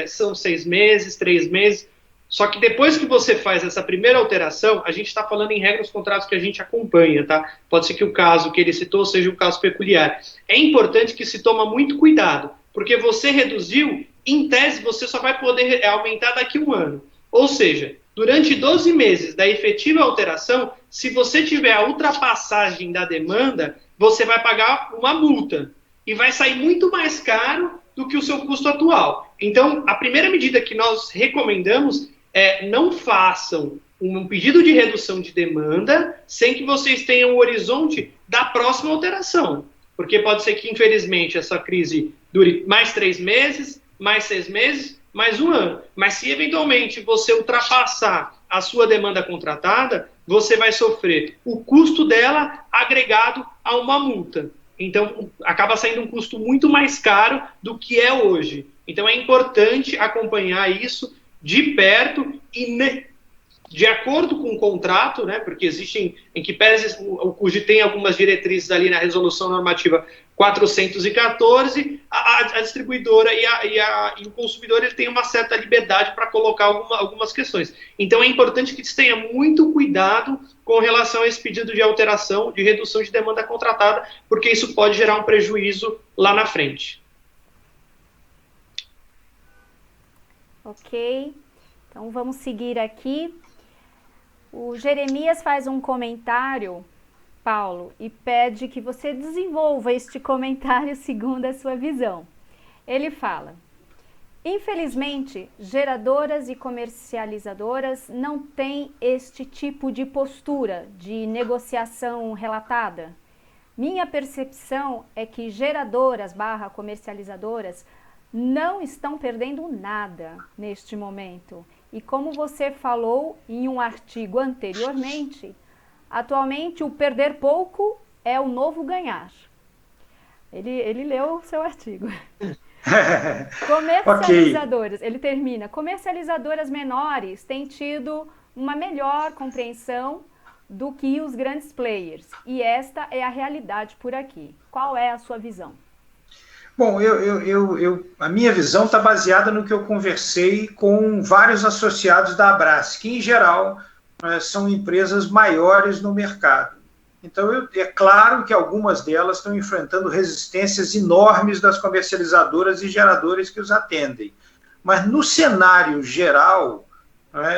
são 6 meses, 3 meses, só que depois que você faz essa primeira alteração, a gente está falando em regra os contratos que a gente acompanha, tá? Pode ser que o caso que ele citou seja um caso peculiar. É importante que se toma muito cuidado, porque você reduziu, em tese você só vai poder aumentar daqui a 1 ano. Ou seja, durante 12 meses da efetiva alteração, se você tiver a ultrapassagem da demanda, você vai pagar uma multa. E vai sair muito mais caro do que o seu custo atual. Então, a primeira medida que nós recomendamos é não façam um pedido de redução de demanda sem que vocês tenham o horizonte da próxima alteração. Porque pode ser que, infelizmente, essa crise dure mais 3 meses, mais 6 meses, mais 1 ano. Mas se, eventualmente, você ultrapassar a sua demanda contratada, você vai sofrer o custo dela agregado a uma multa. Então, acaba saindo um custo muito mais caro do que é hoje. Então, é importante acompanhar isso de perto e de acordo com o contrato, né, porque existem, em que pese o CUGI tem algumas diretrizes ali na Resolução Normativa 414, a distribuidora e o consumidor ele tem uma certa liberdade para colocar algumas questões. Então, é importante que se tenha muito cuidado com relação a esse pedido de alteração, de redução de demanda contratada, porque isso pode gerar um prejuízo lá na frente. Ok, então vamos seguir aqui. O Jeremias faz um comentário, Paulo, e pede que você desenvolva este comentário segundo a sua visão. Ele fala: infelizmente, geradoras e comercializadoras não têm este tipo de postura de negociação relatada. Minha percepção é que geradoras/comercializadoras não estão perdendo nada neste momento. E como você falou em um artigo anteriormente, atualmente o perder pouco é o novo ganhar. Ele leu o seu artigo. Comercializadoras, okay. Ele termina: comercializadoras menores têm tido uma melhor compreensão do que os grandes players. E esta é a realidade por aqui. Qual é a sua visão? Bom, a minha visão está baseada no que eu conversei com vários associados da Abrace, que, em geral, são empresas maiores no mercado. Então, é claro que algumas delas estão enfrentando resistências enormes das comercializadoras e geradores que os atendem. Mas, no cenário geral,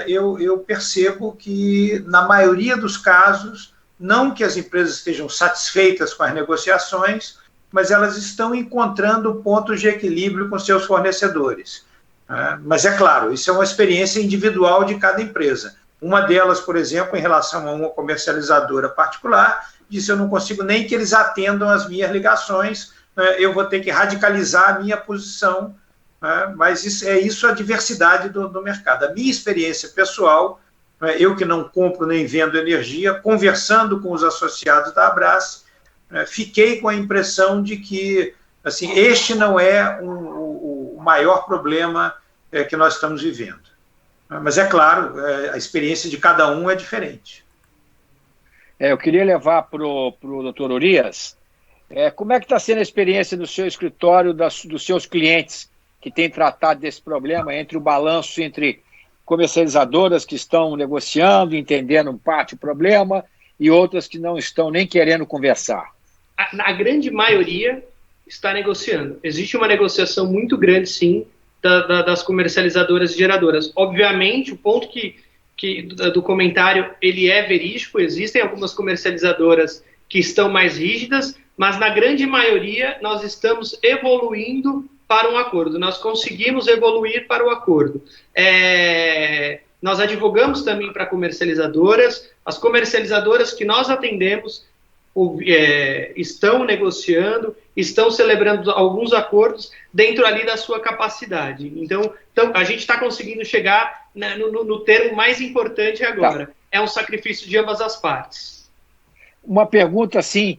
eu percebo que, na maioria dos casos, não que as empresas estejam satisfeitas com as negociações, mas elas estão encontrando pontos de equilíbrio com seus fornecedores. Mas é claro, isso é uma experiência individual de cada empresa. Uma delas, por exemplo, em relação a uma comercializadora particular, disse: eu não consigo nem que eles atendam as minhas ligações, eu vou ter que radicalizar a minha posição, mas isso a diversidade do mercado. A minha experiência pessoal, eu que não compro nem vendo energia, conversando com os associados da Abrace, fiquei com a impressão de que assim, este não é o maior problema que nós estamos vivendo. Mas é claro, a experiência de cada um é diferente. Eu queria levar para o doutor Urias, como é que está sendo a experiência do seu escritório, dos seus clientes que têm tratado desse problema, entre o balanço entre comercializadoras que estão negociando, entendendo parte do problema, e outras que não estão nem querendo conversar? A grande maioria está negociando. Existe uma negociação muito grande, sim, das comercializadoras e geradoras. Obviamente, o ponto do comentário, ele é verídico, existem algumas comercializadoras que estão mais rígidas, mas na grande maioria nós estamos evoluindo para um acordo, nós conseguimos evoluir para o acordo. Nós advogamos também para comercializadoras, as comercializadoras que nós atendemos estão negociando, estão celebrando alguns acordos dentro ali da sua capacidade. Então a gente está conseguindo chegar no termo mais importante agora. Tá. É um sacrifício de ambas as partes. Uma pergunta assim,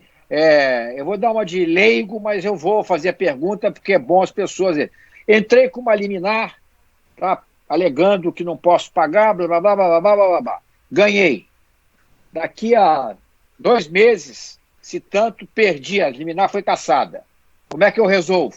eu vou dar uma de leigo, mas eu vou fazer a pergunta porque é bom as pessoas... Entrei com uma liminar, tá, alegando que não posso pagar, blá, blá, blá, blá, blá, blá, blá. Ganhei. Daqui a 2 meses, se tanto, perdi, a liminar foi cassada. Como é que eu resolvo?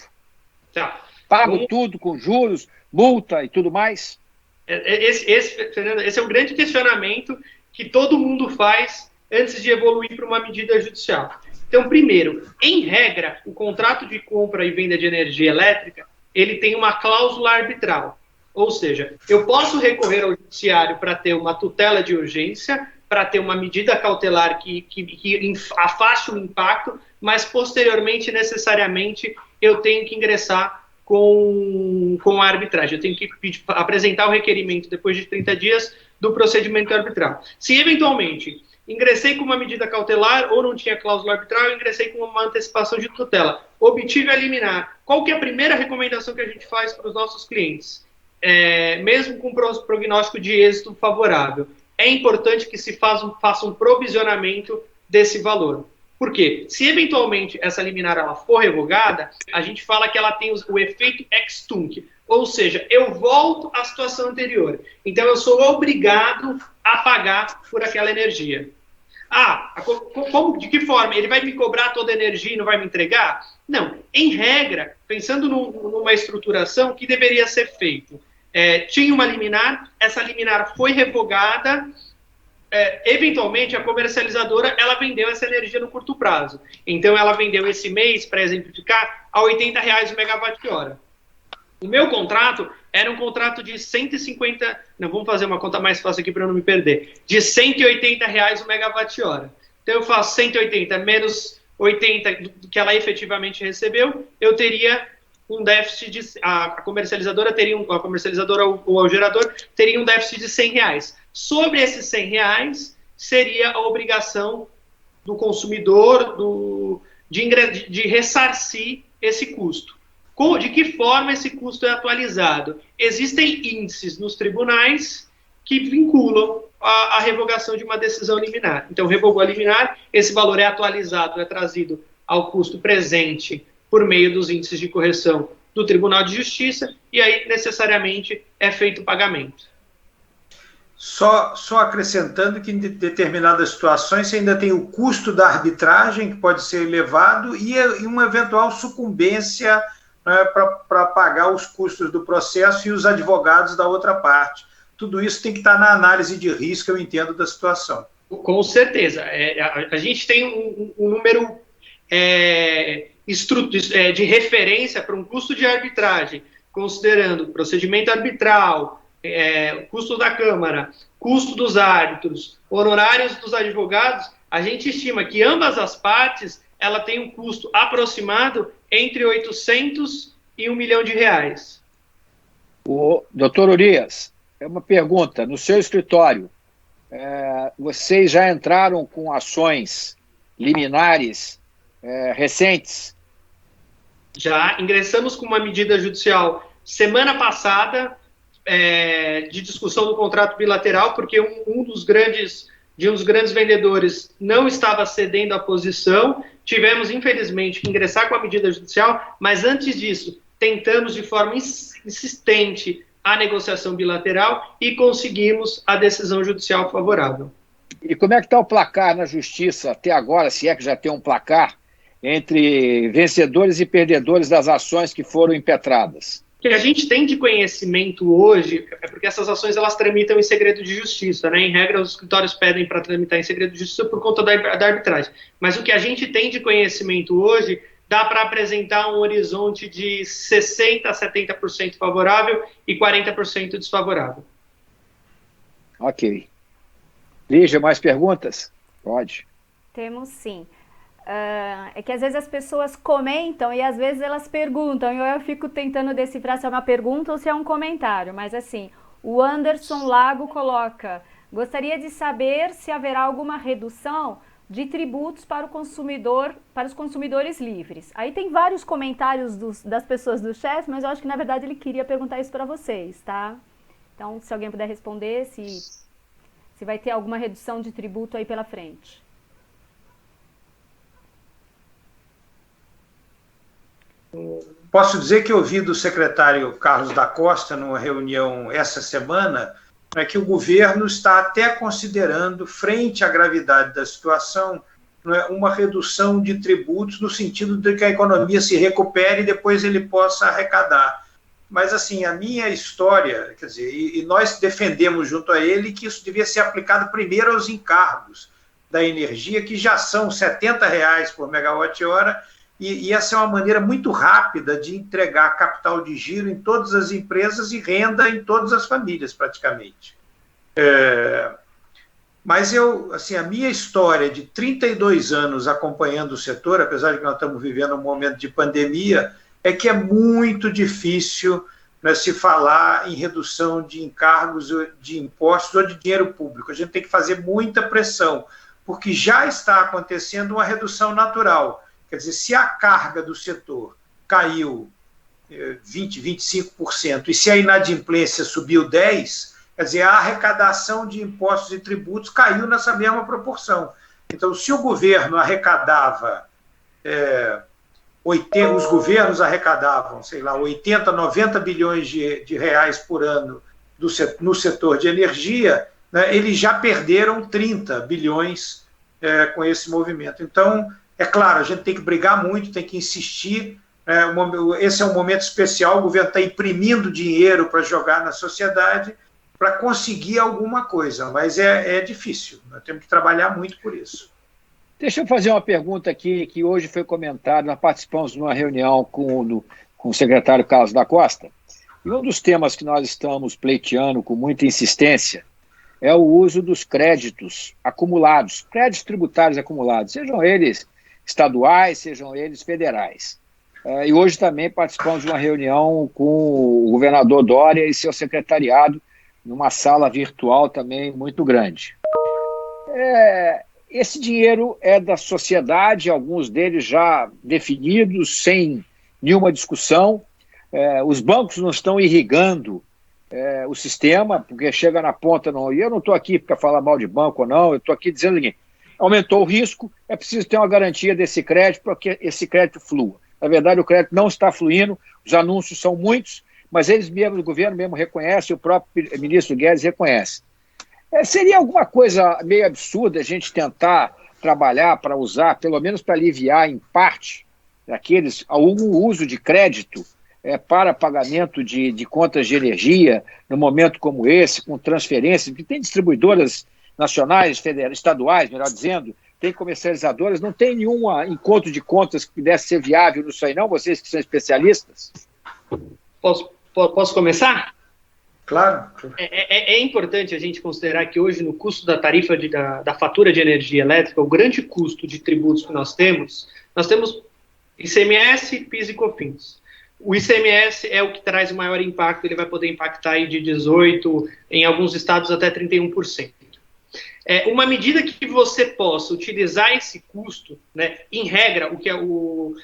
Tá. Pago tudo com juros, multa e tudo mais? Fernando, esse é um grande questionamento que todo mundo faz antes de evoluir para uma medida judicial. Então, primeiro, em regra, o contrato de compra e venda de energia elétrica, ele tem uma cláusula arbitral. Ou seja, eu posso recorrer ao judiciário para ter uma tutela de urgência, para ter uma medida cautelar que afaste o impacto, mas posteriormente, necessariamente, eu tenho que ingressar com a arbitragem. Eu tenho que apresentar o requerimento depois de 30 dias do procedimento arbitral. Se, eventualmente, ingressei com uma medida cautelar ou não tinha cláusula arbitral, eu ingressei com uma antecipação de tutela, obtive a liminar. Qual que é a primeira recomendação que a gente faz para os nossos clientes? Mesmo com prognóstico de êxito favorável, é importante que se faça um provisionamento desse valor. Por quê? Se eventualmente essa liminar ela for revogada, a gente fala que ela tem o efeito ex tunc, ou seja, eu volto à situação anterior. Então eu sou obrigado a pagar por aquela energia. De que forma? Ele vai me cobrar toda a energia e não vai me entregar? Não. Em regra, pensando numa estruturação, o que deveria ser feito? Tinha uma liminar, essa liminar foi revogada, eventualmente a comercializadora ela vendeu essa energia no curto prazo. Então ela vendeu esse mês, para exemplificar, a R$80 o megawatt-hora. O meu contrato era um contrato de 150, vamos fazer uma conta mais fácil aqui para eu não me perder, de R$180 o megawatt-hora. Então eu faço 180 menos 80 que ela efetivamente recebeu, eu teria um déficit a comercializadora ou o gerador teria um déficit de R$100. Sobre esses R$100 seria a obrigação do consumidor de ressarcir esse custo. De que forma esse custo é atualizado? Existem índices nos tribunais que vinculam a revogação de uma decisão liminar. Então, revogou a liminar, esse valor é atualizado, é trazido ao custo presente por meio dos índices de correção do Tribunal de Justiça, e aí, necessariamente, é feito o pagamento. Só acrescentando que em determinadas situações você ainda tem o custo da arbitragem, que pode ser elevado, e uma eventual sucumbência para pagar os custos do processo e os advogados da outra parte. Tudo isso tem que estar na análise de risco, eu entendo, da situação. Com certeza. A gente tem um número de referência para um custo de arbitragem, considerando procedimento arbitral, custo da Câmara, custo dos árbitros, honorários dos advogados. A gente estima que ambas as partes ela tem um custo aproximado entre 800 e R$ 1 milhão. O doutor Urias, é uma pergunta. No seu escritório, vocês já entraram com ações liminares recentes? Já ingressamos com uma medida judicial semana passada de discussão do contrato bilateral, porque um dos grandes vendedores não estava cedendo a posição. Tivemos, infelizmente, que ingressar com a medida judicial, mas antes disso, tentamos de forma insistente a negociação bilateral e conseguimos a decisão judicial favorável. E como é que está o placar na justiça até agora, se é que já tem um placar, entre vencedores e perdedores das ações que foram impetradas? O que a gente tem de conhecimento hoje é porque essas ações elas tramitam em segredo de justiça, né? Em regra, os escritórios pedem para tramitar em segredo de justiça por conta da arbitragem. Mas o que a gente tem de conhecimento hoje dá para apresentar um horizonte de 60% a 70% favorável e 40% desfavorável. Ok. Lígia, mais perguntas? Pode. Temos sim. É que às vezes as pessoas comentam e às vezes elas perguntam, e eu fico tentando decifrar se é uma pergunta ou se é um comentário, mas assim, o Anderson Lago coloca: gostaria de saber se haverá alguma redução de tributos para os consumidores livres. Aí tem vários comentários das pessoas do chat, mas eu acho que na verdade ele queria perguntar isso para vocês, tá? Então, se alguém puder responder, se vai ter alguma redução de tributo aí pela frente. Posso dizer que eu ouvi do secretário Carlos da Costa, numa reunião essa semana, que o governo está até considerando, frente à gravidade da situação, uma redução de tributos no sentido de que a economia se recupere e depois ele possa arrecadar. Mas, assim, a minha história, quer dizer, e nós defendemos junto a ele que isso devia ser aplicado primeiro aos encargos da energia, que já são R$ 70 por megawatt-hora, e essa é uma maneira muito rápida de entregar capital de giro em todas as empresas e renda em todas as famílias, praticamente. Mas a minha história de 32 anos acompanhando o setor, apesar de que nós estamos vivendo um momento de pandemia, é que é muito difícil, né, se falar em redução de encargos, de impostos ou de dinheiro público. A gente tem que fazer muita pressão, porque já está acontecendo uma redução natural. Quer dizer, se a carga do setor caiu 20%, 25%, e se a inadimplência subiu 10%, quer dizer, a arrecadação de impostos e tributos caiu nessa mesma proporção. Então, se o governo arrecadava, os governos arrecadavam, sei lá, 80, 90 bilhões de reais por ano no setor de energia, né, eles já perderam 30 bilhões com esse movimento. Então, é claro, a gente tem que brigar muito, tem que insistir. Esse é um momento especial, o governo está imprimindo dinheiro para jogar na sociedade para conseguir alguma coisa, mas é difícil, nós temos que trabalhar muito por isso. Deixa eu fazer uma pergunta aqui, que hoje foi comentada, nós participamos de uma reunião com o secretário Carlos da Costa, e um dos temas que nós estamos pleiteando com muita insistência é o uso dos créditos acumulados, créditos tributários acumulados, sejam eles estaduais, sejam eles federais. E hoje também participamos de uma reunião com o governador Dória e seu secretariado, numa sala virtual também muito grande. Esse dinheiro é da sociedade, alguns deles já definidos, sem nenhuma discussão. Os bancos não estão irrigando o sistema, porque chega na ponta, não. E eu não estou aqui para falar mal de banco ou não, eu estou aqui dizendo o seguinte: aumentou o risco, é preciso ter uma garantia desse crédito para que esse crédito flua. Na verdade, o crédito não está fluindo, os anúncios são muitos, mas eles mesmos, o governo mesmo reconhece, o próprio ministro Guedes reconhece. Seria alguma coisa meio absurda a gente tentar trabalhar para usar, pelo menos para aliviar em parte, algum uso de crédito para pagamento de contas de energia, num momento como esse, com transferências, porque tem distribuidoras nacionais, federais, estaduais, melhor dizendo, tem comercializadoras, não tem nenhum encontro de contas que pudesse ser viável nisso aí, não? Vocês que são especialistas? Posso começar? Claro. É importante a gente considerar que hoje, no custo da tarifa da fatura de energia elétrica, o grande custo de tributos que nós temos ICMS, PIS e COFINS. O ICMS é o que traz o maior impacto, ele vai poder impactar aí de 18%, em alguns estados até 31%. Uma medida que você possa utilizar esse custo, né, em regra, o que o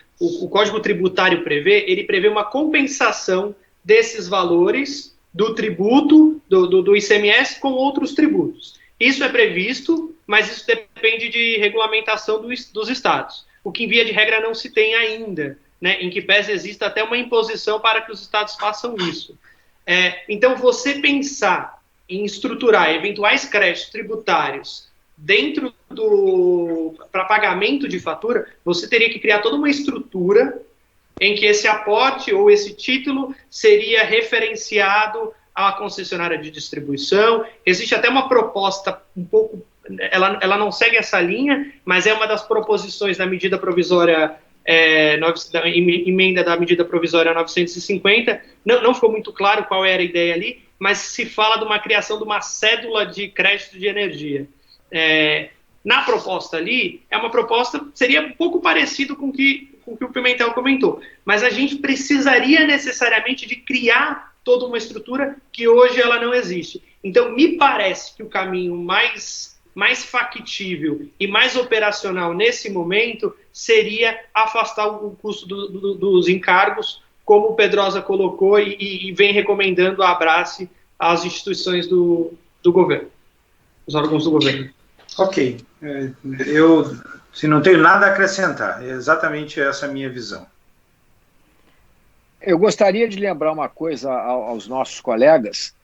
Código Tributário prevê, ele prevê uma compensação desses valores do tributo, do ICMS, com outros tributos. Isso é previsto, mas isso depende de regulamentação dos estados. O que, em via de regra, não se tem ainda, né, em que pese exista até uma imposição para que os estados façam isso. Então, você pensar em estruturar eventuais créditos tributários dentro para pagamento de fatura, você teria que criar toda uma estrutura em que esse aporte ou esse título seria referenciado à concessionária de distribuição. Existe até uma proposta um pouco, ela não segue essa linha, mas é uma das proposições da medida provisória, emenda da medida provisória 950, não ficou muito claro qual era a ideia ali, mas se fala de uma criação de uma cédula de crédito de energia. Na proposta ali, seria um pouco parecido com o que o Pimentel comentou, mas a gente precisaria necessariamente de criar toda uma estrutura que hoje ela não existe. Então, me parece que o caminho mais factível e mais operacional nesse momento seria afastar o custo dos encargos, como o Pedrosa colocou e vem recomendando a Abrace às instituições do governo, os órgãos do governo. Ok. Eu não tenho nada a acrescentar. É exatamente essa a minha visão. Eu gostaria de lembrar uma coisa aos nossos colegas,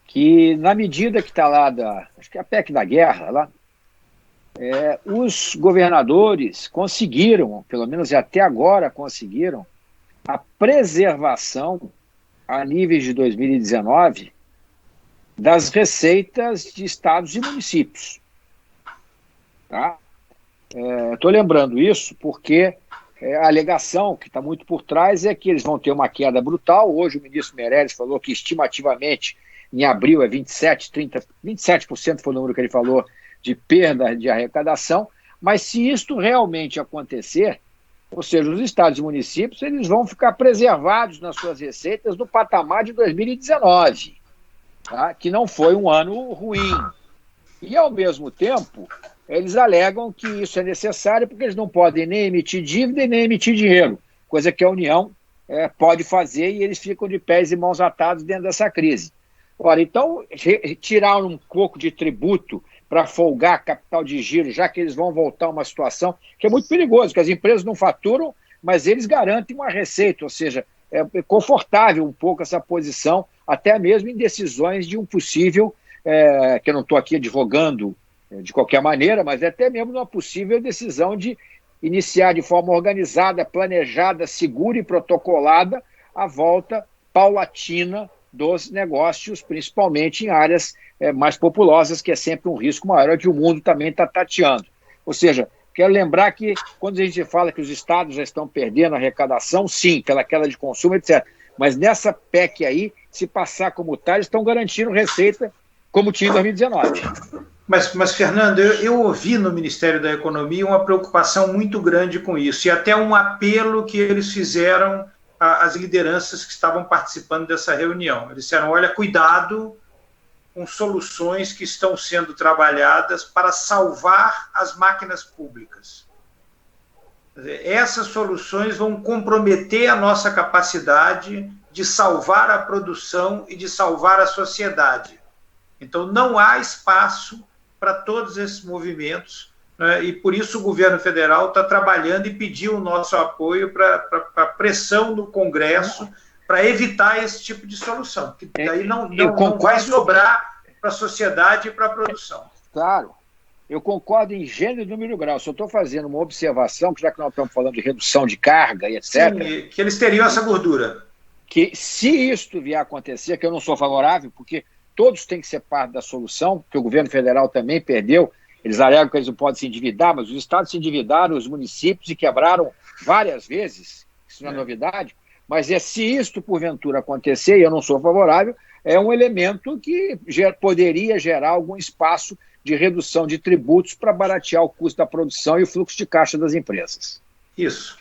que na medida que está lá, acho que é a PEC da guerra, lá, os governadores conseguiram, pelo menos até agora conseguiram, a preservação, a níveis de 2019, das receitas de estados e municípios. Tá? Estou lembrando isso porque a alegação que está muito por trás é que eles vão ter uma queda brutal. Hoje o ministro Meirelles falou que estimativamente em abril 27% foi o número que ele falou de perda de arrecadação, mas se isto realmente acontecer, ou seja, os estados e municípios eles vão ficar preservados nas suas receitas no patamar de 2019, tá? Que não foi um ano ruim. E, ao mesmo tempo, eles alegam que isso é necessário porque eles não podem nem emitir dívida e nem emitir dinheiro, coisa que a União pode fazer, e eles ficam de pés e mãos atados dentro dessa crise. Ora, então, tirar um pouco de tributo para folgar capital de giro, já que eles vão voltar a uma situação que é muito perigosa, que as empresas não faturam, mas eles garantem uma receita, ou seja, é confortável um pouco essa posição, até mesmo em decisões de um possível, que eu não estou aqui advogando de qualquer maneira, mas até mesmo uma possível decisão de iniciar de forma organizada, planejada, segura e protocolada a volta paulatina dos negócios, principalmente em áreas mais populosas, que é sempre um risco maior, que o mundo também está tateando. Ou seja, quero lembrar que quando a gente fala que os estados já estão perdendo arrecadação, sim, pela queda de consumo, etc. Mas nessa PEC aí, se passar como tal, eles estão garantindo receita como tinha em 2019. Mas Fernando, eu ouvi no Ministério da Economia uma preocupação muito grande com isso, e até um apelo que eles fizeram às lideranças que estavam participando dessa reunião. Eles disseram, olha, cuidado com soluções que estão sendo trabalhadas para salvar as máquinas públicas. Essas soluções vão comprometer a nossa capacidade de salvar a produção e de salvar a sociedade. Então, não há espaço para todos esses movimentos, né? E por isso o governo federal está trabalhando e pediu o nosso apoio para pressão no Congresso para evitar esse tipo de solução, que daí não vai sobrar para a sociedade e para a produção. Claro, eu concordo em gênero e número grau, só estou fazendo uma observação, que já que nós estamos falando de redução de carga e etc. Sim, que eles teriam essa gordura. Que se isto vier a acontecer, que eu não sou favorável, porque todos têm que ser parte da solução, porque o governo federal também perdeu, eles alegam que eles não podem se endividar, mas os estados se endividaram, os municípios se quebraram várias vezes, isso não é novidade, Mas se isto porventura acontecer, e eu não sou favorável, é um elemento que poderia gerar algum espaço de redução de tributos para baratear o custo da produção e o fluxo de caixa das empresas. Isso.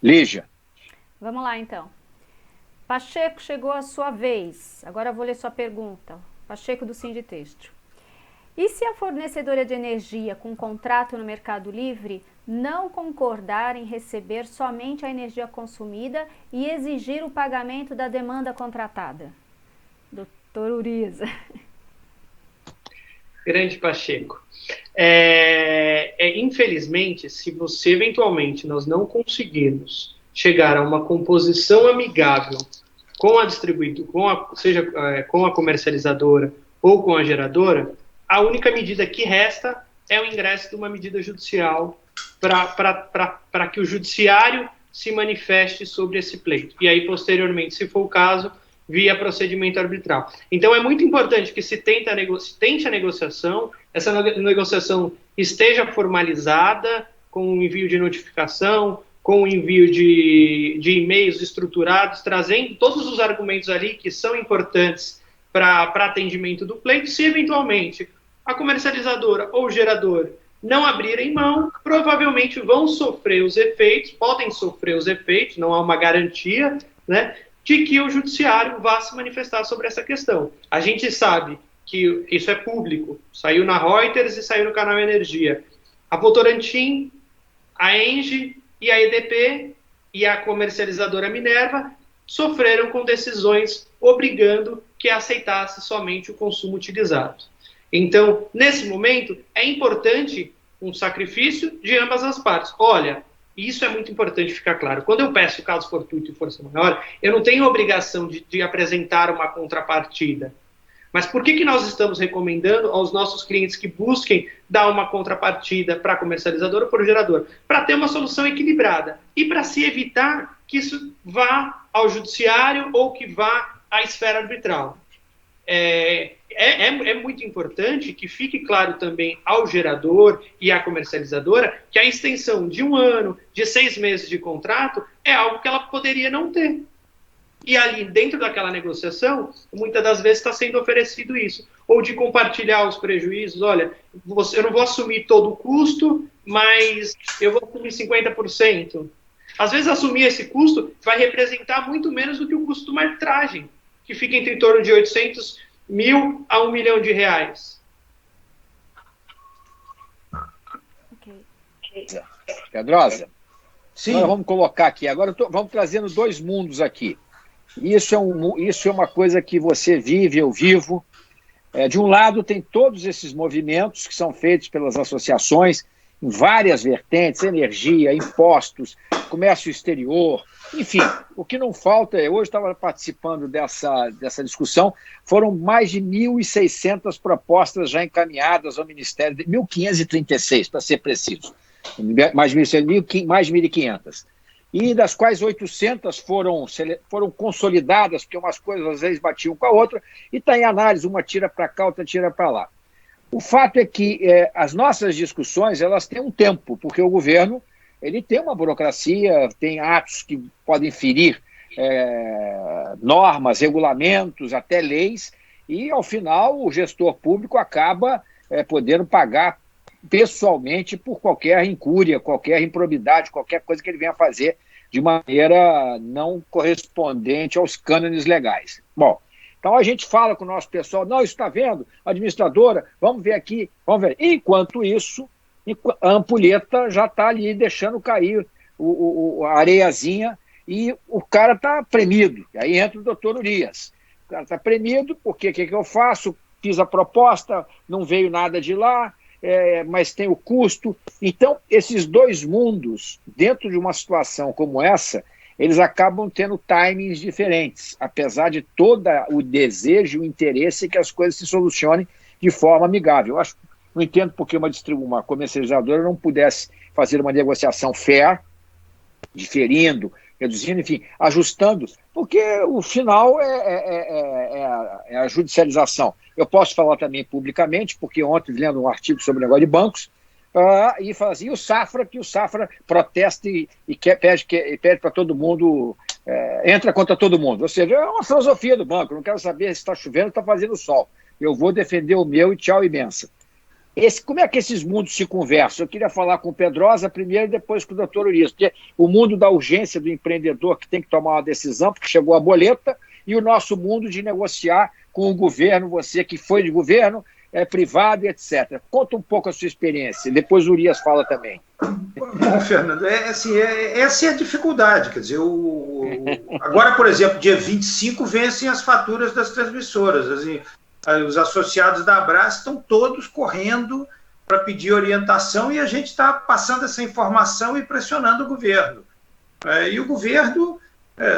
Lígia. Vamos lá, então. Pacheco, chegou a sua vez. Agora eu vou ler sua pergunta. Pacheco, do Sinditêxtil. E se a fornecedora de energia com contrato no Mercado Livre não concordar em receber somente a energia consumida e exigir o pagamento da demanda contratada? Doutor Urias. Grande Pacheco. Infelizmente, se você eventualmente nós não conseguirmos chegar a uma composição amigável com a distribuidora, seja com a comercializadora ou com a geradora, a única medida que resta é o ingresso de uma medida judicial para que o judiciário se manifeste sobre esse pleito. E aí, posteriormente, se for o caso, via procedimento arbitral. Então, é muito importante que se tente a negociação, essa negociação esteja formalizada, com o envio de notificação, com o envio de e-mails estruturados, trazendo todos os argumentos ali que são importantes para atendimento do pleito. Se, eventualmente, a comercializadora ou o gerador não abrirem mão, provavelmente vão sofrer os efeitos, podem sofrer os efeitos, não há uma garantia, né, de que o judiciário vá se manifestar sobre essa questão. A gente sabe que isso é público, saiu na Reuters e saiu no canal Energia. A Votorantim, a Engie e a EDP e a comercializadora Minerva sofreram com decisões obrigando que aceitasse somente o consumo utilizado. Então, nesse momento, é importante um sacrifício de ambas as partes. Olha, isso é muito importante ficar claro. Quando eu peço caso fortuito e força maior, eu não tenho obrigação de apresentar uma contrapartida. Mas por que nós estamos recomendando aos nossos clientes que busquem dar uma contrapartida para a comercializadora ou para o gerador? Para ter uma solução equilibrada e para se evitar que isso vá ao judiciário ou que vá à esfera arbitral. É muito importante que fique claro também ao gerador e à comercializadora que a extensão de 1 ano, de 6 meses de contrato, é algo que ela poderia não ter. E ali, dentro daquela negociação, muitas das vezes está sendo oferecido isso. Ou de compartilhar os prejuízos. Olha, eu não vou assumir todo o custo, mas eu vou assumir 50%. Às vezes, assumir esse custo vai representar muito menos do que o custo de uma arbitragem, que fica em torno de 800 mil a R$1 milhão. Pedrosa, Sim. agora vamos colocar aqui. Agora vamos trazendo 2 mundos aqui. Isso é uma coisa que você vive, eu vivo. De um lado, tem todos esses movimentos que são feitos pelas associações em várias vertentes, energia, impostos, comércio exterior, enfim, o que não falta hoje estava participando dessa discussão, foram mais de 1.600 propostas já encaminhadas ao Ministério, 1.536, para ser preciso, mais de 1.500. E das quais 800 foram consolidadas, porque umas coisas às vezes batiam com a outra, e está em análise, uma tira para cá, outra tira para lá. O fato é que as nossas discussões elas têm um tempo, porque o governo ele tem uma burocracia, tem atos que podem ferir normas, regulamentos, até leis, e ao final o gestor público acaba podendo pagar pessoalmente por qualquer incúria, qualquer improbidade, qualquer coisa que ele venha fazer de maneira não correspondente aos cânones legais. Bom, então a gente fala com o nosso pessoal, não, isso está vendo, administradora, vamos ver aqui, vamos ver. Enquanto isso, a ampulheta já está ali deixando cair a areiazinha e o cara está premido. E aí entra o doutor Urias. O cara está premido porque o que eu faço? Fiz a proposta, não veio nada de lá, mas tem o custo. Então, esses 2 mundos, dentro de uma situação como essa, eles acabam tendo timings diferentes, apesar de todo o desejo e o interesse que as coisas se solucionem de forma amigável. Eu não entendo porque uma comercializadora não pudesse fazer uma negociação fair, diferindo, reduzindo, enfim, ajustando, porque o final é a judicialização. Eu posso falar também publicamente, porque ontem, lendo um artigo sobre o negócio de bancos, e fala assim, e o Safra protesta e pede para todo mundo entra contra todo mundo. Ou seja, é uma filosofia do banco, não quero saber se está chovendo ou está fazendo sol. Eu vou defender o meu e tchau e benção. Como é que esses mundos se conversam? Eu queria falar com o Pedrosa primeiro e depois com o doutor Urias, porque o mundo da urgência do empreendedor que tem que tomar uma decisão, porque chegou a boleta, e o nosso mundo de negociar com o governo, você que foi de governo, privado, etc. Conta um pouco a sua experiência, depois o Urias fala também. Bom, Fernando, essa é a dificuldade, quer dizer, agora, por exemplo, dia 25 vencem as faturas das transmissoras, assim, os associados da Abras estão todos correndo para pedir orientação e a gente está passando essa informação e pressionando o governo. E o governo,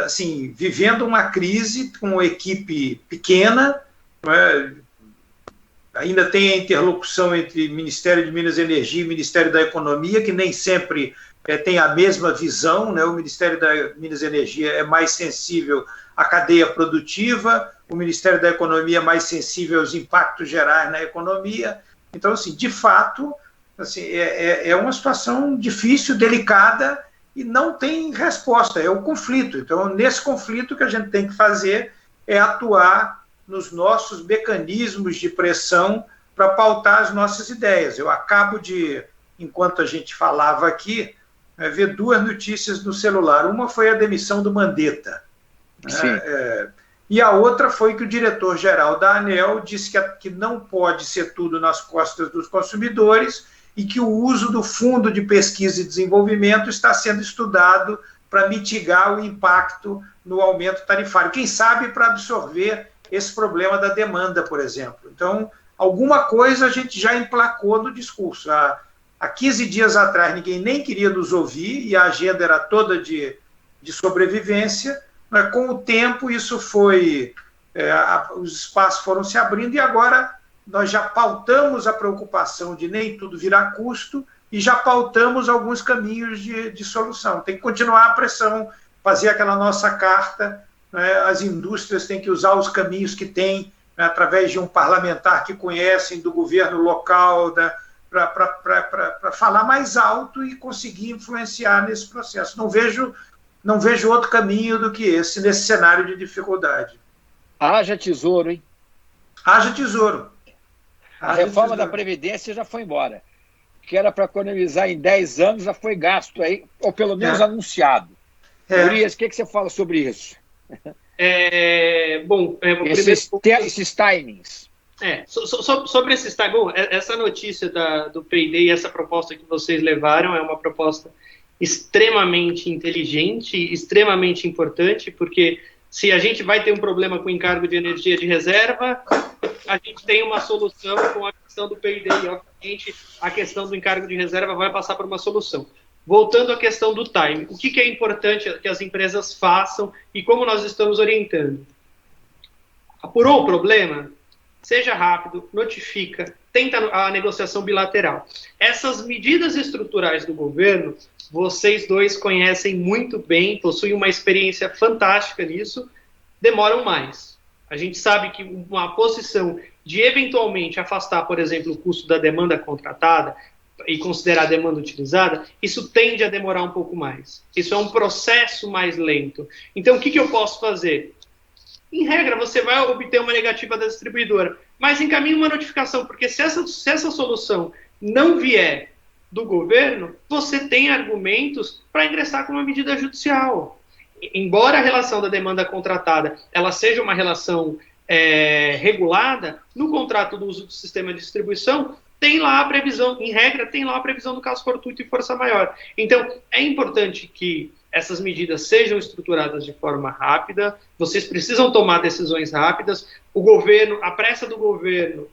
assim, vivendo uma crise com uma equipe pequena, ainda tem a interlocução entre Ministério de Minas e Energia e Ministério da Economia, que nem sempre tem a mesma visão, né? O Ministério da Minas e Energia é mais sensível à cadeia produtiva, o Ministério da Economia é mais sensível aos impactos gerais na economia. Então, assim, de fato, assim, é uma situação difícil, delicada, e não tem resposta, é o conflito. Então, nesse conflito, o que a gente tem que fazer é atuar nos nossos mecanismos de pressão para pautar as nossas ideias. Eu acabo de, enquanto a gente falava aqui, ver duas notícias no celular. Uma foi a demissão do Mandetta. E a outra foi que o diretor-geral da ANEEL disse que não pode ser tudo nas costas dos consumidores e que o uso do Fundo de Pesquisa e Desenvolvimento está sendo estudado para mitigar o impacto no aumento tarifário. Quem sabe para absorver esse problema da demanda, por exemplo. Então, alguma coisa a gente já emplacou no discurso. Há 15 dias atrás, ninguém nem queria nos ouvir e a agenda era toda de sobrevivência. Com o tempo, isso foi... os espaços foram se abrindo e agora nós já pautamos a preocupação de nem tudo virar custo e já pautamos alguns caminhos de solução. Tem que continuar a pressão, fazer aquela nossa carta, né? As indústrias têm que usar os caminhos que têm, né, através de um parlamentar que conhecem, do governo local, para falar mais alto e conseguir influenciar nesse processo. Não vejo outro caminho do que esse, nesse cenário de dificuldade. Haja tesouro, hein? Haja tesouro. A reforma da Previdência já foi embora. Que era para economizar em 10 anos, já foi gasto aí, ou pelo menos anunciado. Urias, o que você fala sobre isso? Esses timings. Sobre esses timings, bom, essa notícia do P&D e essa proposta que vocês levaram é uma proposta extremamente inteligente, extremamente importante, porque se a gente vai ter um problema com encargo de energia de reserva, a gente tem uma solução com a questão do P&D, e obviamente a questão do encargo de reserva vai passar por uma solução. Voltando à questão do time, o que é importante que as empresas façam e como nós estamos orientando? Apurou o problema? Seja rápido, notifica, tenta a negociação bilateral. Essas medidas estruturais do governo, vocês dois conhecem muito bem, possuem uma experiência fantástica nisso, demoram mais. A gente sabe que uma posição de eventualmente afastar, por exemplo, o custo da demanda contratada e considerar a demanda utilizada, isso tende a demorar um pouco mais. Isso é um processo mais lento. Então, o que eu posso fazer? Em regra, você vai obter uma negativa da distribuidora, mas encaminhe uma notificação, porque se essa solução não vier do governo, você tem argumentos para ingressar com uma medida judicial. Embora a relação da demanda contratada ela seja uma relação regulada, no contrato do uso do sistema de distribuição, tem lá a previsão, em regra, tem lá a previsão do caso fortuito e força maior. Então, é importante que essas medidas sejam estruturadas de forma rápida, vocês precisam tomar decisões rápidas, o governo, a pressa do governo,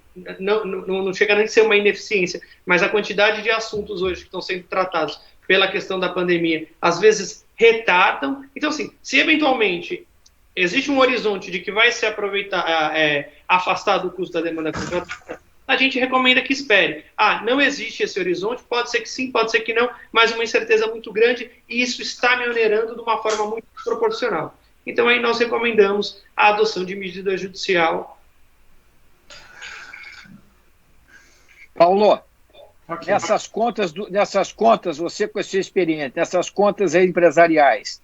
não chega nem a ser uma ineficiência, mas a quantidade de assuntos hoje que estão sendo tratados pela questão da pandemia, às vezes retardam. Então, assim, se eventualmente existe um horizonte de que vai se aproveitar, afastar do custo da demanda contratada, a gente recomenda que espere. Não existe esse horizonte, pode ser que sim, pode ser que não, mas uma incerteza muito grande e isso está me onerando de uma forma muito desproporcional. Então aí nós recomendamos a adoção de medida judicial. Paulo, nessas contas, você com a sua experiência, nessas contas empresariais,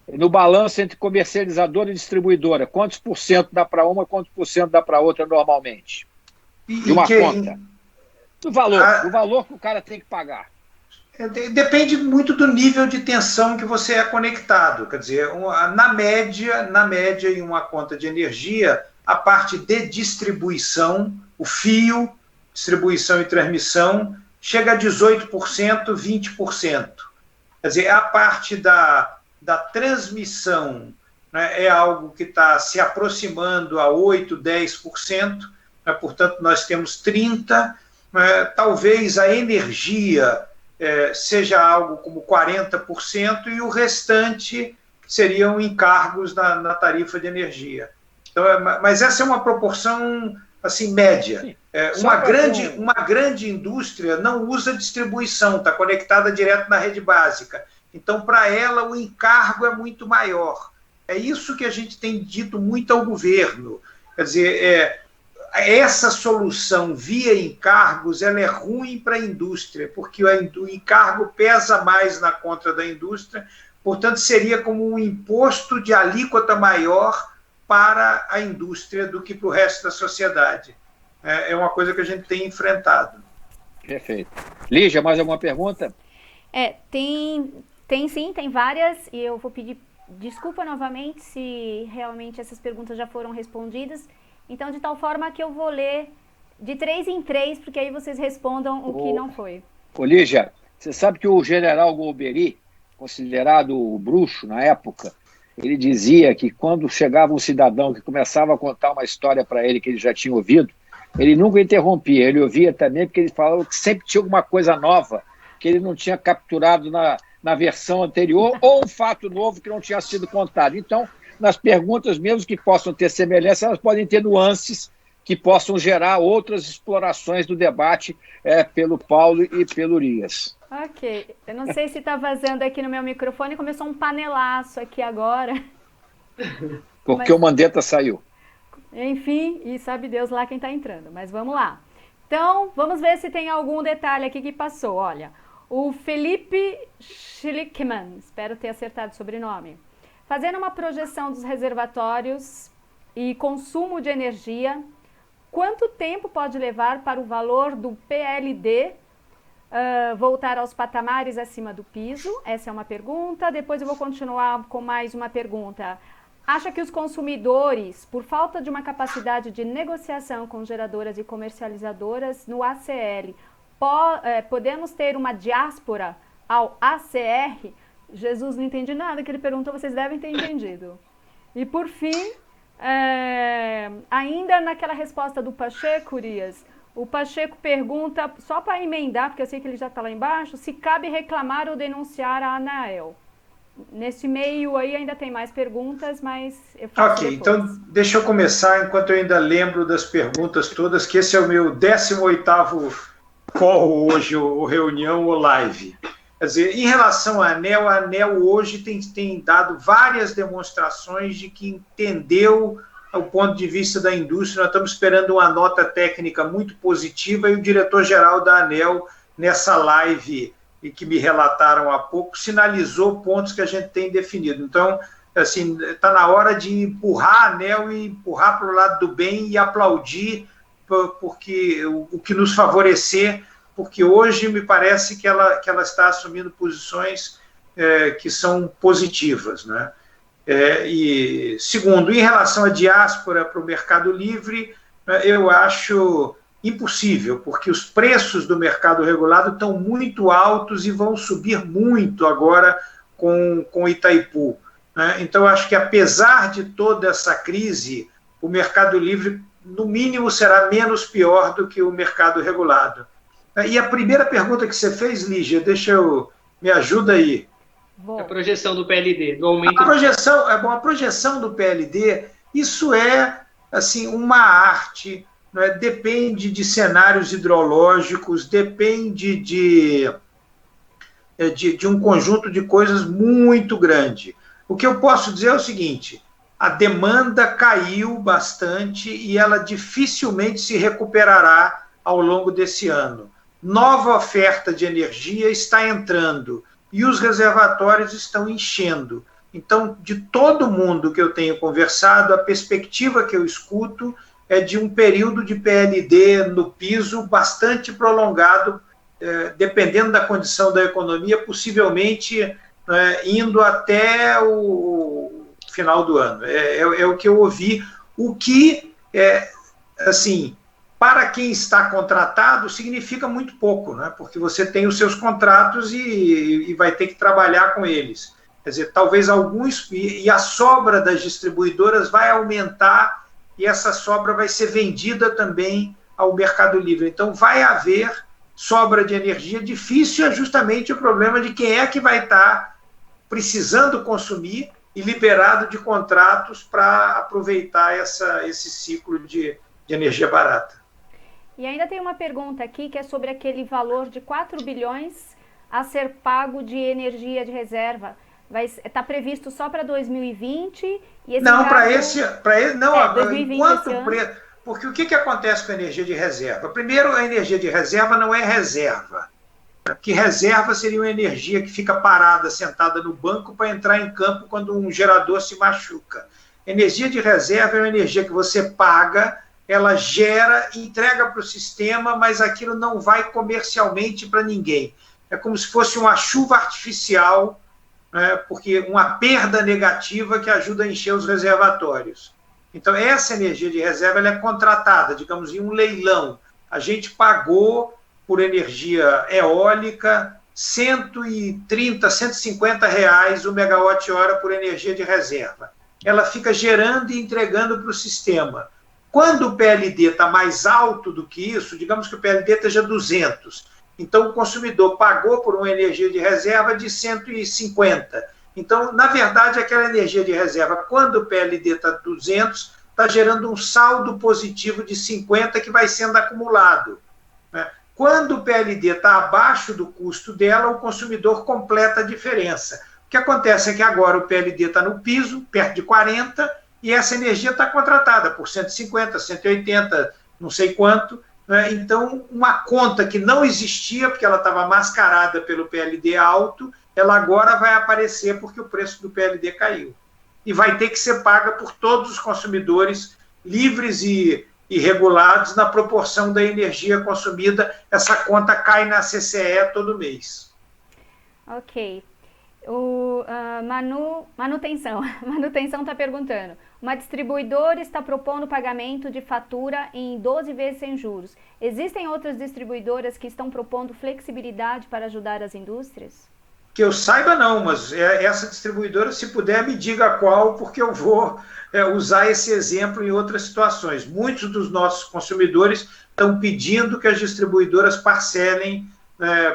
no balanço entre comercializadora e distribuidora, quantos por cento dá para uma, quantos por cento dá para outra normalmente? De uma conta. Do valor que o cara tem que pagar. Depende muito do nível de tensão que você é conectado. Quer dizer, na média, em uma conta de energia, a parte de distribuição, o fio, distribuição e transmissão, chega a 18%, 20%. Quer dizer, a parte da transmissão, né, é algo que está se aproximando a 8%, 10%, né, portanto, nós temos 30%. Talvez a energia seja algo como 40%, e o restante seriam encargos na tarifa de energia. Então, mas essa é uma proporção assim, média. Uma grande indústria não usa distribuição, está conectada direto na rede básica. Então, para ela, o encargo é muito maior. É isso que a gente tem dito muito ao governo. Quer dizer, essa solução via encargos, ela é ruim para a indústria, porque o encargo pesa mais na conta da indústria, portanto, seria como um imposto de alíquota maior para a indústria do que para o resto da sociedade. É uma coisa que a gente tem enfrentado. Perfeito. Lígia, mais alguma pergunta? Tem sim, tem várias, e eu vou pedir desculpa novamente se realmente essas perguntas já foram respondidas. Então, de tal forma que eu vou ler de 3 em 3, porque aí vocês respondam o que não foi. Lígia, você sabe que o general Golbery, considerado o bruxo na época, ele dizia que quando chegava um cidadão que começava a contar uma história para ele que ele já tinha ouvido, ele nunca interrompia, ele ouvia também, porque ele falava que sempre tinha alguma coisa nova que ele não tinha capturado na versão anterior, ou um fato novo que não tinha sido contado. Então, nas perguntas, mesmo que possam ter semelhança, elas podem ter nuances que possam gerar outras explorações do debate pelo Paulo e pelo Urias. Ok. Eu não sei se está vazando aqui no meu microfone, começou um panelaço aqui agora. Porque o Mandetta saiu. Enfim, e sabe Deus lá quem está entrando, mas vamos lá. Então, vamos ver se tem algum detalhe aqui que passou. Olha, o Felipe Schlickman, espero ter acertado o sobrenome. Fazendo uma projeção dos reservatórios e consumo de energia, quanto tempo pode levar para o valor do PLD voltar aos patamares acima do piso? Essa é uma pergunta. Depois eu vou continuar com mais uma pergunta. Acha que os consumidores, por falta de uma capacidade de negociação com geradoras e comercializadoras no ACL, podemos ter uma diáspora ao ACR? Jesus, não entendi nada que ele perguntou, vocês devem ter entendido. E por fim, ainda naquela resposta do Pacheco, Urias, o Pacheco pergunta, só para emendar, porque eu sei que ele já está lá embaixo, se cabe reclamar ou denunciar a Anael. Nesse meio aí ainda tem mais perguntas, mas eu faço depois. Então deixa eu começar, enquanto eu ainda lembro das perguntas todas, que esse é o meu 18º call hoje, ou reunião, ou live. Quer dizer, em relação à ANEEL, a ANEEL hoje tem dado várias demonstrações de que entendeu o ponto de vista da indústria. Nós estamos esperando uma nota técnica muito positiva, e o diretor-geral da ANEEL, nessa live e que me relataram há pouco, sinalizou pontos que a gente tem definido. Então, assim, está na hora de empurrar a ANEEL e empurrar para o lado do bem e aplaudir porque o que nos favorecer, porque hoje me parece que ela está assumindo posições que são positivas, né? E segundo, em relação à diáspora para o Mercado Livre, eu acho impossível, porque os preços do mercado regulado estão muito altos e vão subir muito agora com Itaipu, né? Então, eu acho que, apesar de toda essa crise, o Mercado Livre, no mínimo, será menos pior do que o mercado regulado. E a primeira pergunta que você fez, Lígia, me ajuda aí. A projeção do PLD, do aumento... A projeção do PLD, isso é assim, uma arte, né? Depende de cenários hidrológicos, depende de um conjunto de coisas muito grande. O que eu posso dizer é o seguinte: a demanda caiu bastante e ela dificilmente se recuperará ao longo desse ano. Nova oferta de energia está entrando e os reservatórios estão enchendo. Então, de todo mundo que eu tenho conversado, a perspectiva que eu escuto é de um período de PLD no piso bastante prolongado, dependendo da condição da economia, possivelmente indo até o final do ano. É o que eu ouvi, o que, assim, para quem está contratado, significa muito pouco, né? Porque você tem os seus contratos e vai ter que trabalhar com eles. Quer dizer, talvez alguns, e a sobra das distribuidoras vai aumentar, e essa sobra vai ser vendida também ao Mercado Livre. Então, vai haver sobra de energia. Difícil é justamente o problema de quem é que vai estar precisando consumir e liberado de contratos para aproveitar esse ciclo de energia barata. E ainda tem uma pergunta aqui que é sobre aquele valor de 4 bilhões a ser pago de energia de reserva. Está previsto só para 2020? E esse não, caso... para esse não, 2020, porque o que acontece com a energia de reserva? Primeiro, a energia de reserva não é reserva. Que reserva seria uma energia que fica parada, sentada no banco para entrar em campo quando um gerador se machuca. Energia de reserva é uma energia que você paga, ela gera, entrega para o sistema, mas aquilo não vai comercialmente para ninguém. É como se fosse uma chuva artificial, porque uma perda negativa que ajuda a encher os reservatórios. Então, essa energia de reserva ela é contratada, digamos, em um leilão. A gente pagou por energia eólica R$130, R$150 o megawatt-hora por energia de reserva. Ela fica gerando e entregando para o sistema. Quando o PLD está mais alto do que isso, digamos que o PLD esteja 200, então o consumidor pagou por uma energia de reserva de 150. Então, na verdade, aquela energia de reserva, quando o PLD está 200, está gerando um saldo positivo de 50 que vai sendo acumulado. Quando o PLD está abaixo do custo dela, o consumidor completa a diferença. O que acontece é que agora o PLD está no piso, perto de 40, e essa energia está contratada por 150, 180, não sei quanto. Então, uma conta que não existia, porque ela estava mascarada pelo PLD alto, ela agora vai aparecer porque o preço do PLD caiu. E vai ter que ser paga por todos os consumidores livres e regulados na proporção da energia consumida. Essa conta cai na CCE todo mês. Ok. Manutenção está perguntando. Uma distribuidora está propondo pagamento de fatura em 12 vezes sem juros. Existem outras distribuidoras que estão propondo flexibilidade para ajudar as indústrias? Que eu saiba não, mas essa distribuidora, se puder, me diga qual, porque eu vou usar esse exemplo em outras situações. Muitos dos nossos consumidores estão pedindo que as distribuidoras parcelem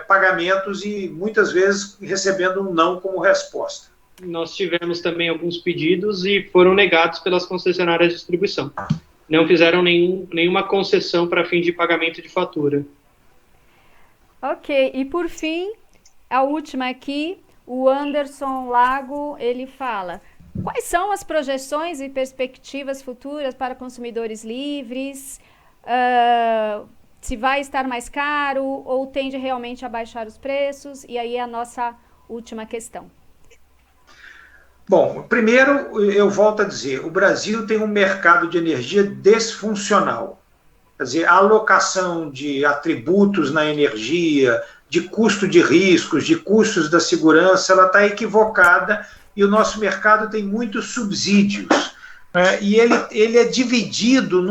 pagamentos e muitas vezes recebendo um não como resposta. Nós tivemos também alguns pedidos e foram negados pelas concessionárias de distribuição. Não fizeram nenhuma concessão para fim de pagamento de fatura. Ok, e por fim, a última aqui, o Anderson Lago, ele fala: quais são as projeções e perspectivas futuras para consumidores livres? Se vai estar mais caro ou tende realmente a baixar os preços? E aí a nossa última questão. Bom, primeiro eu volto a dizer, o Brasil tem um mercado de energia desfuncional. Quer dizer, a alocação de atributos na energia, de custo de riscos, de custos da segurança, ela está equivocada e o nosso mercado tem muitos subsídios. E ele é dividido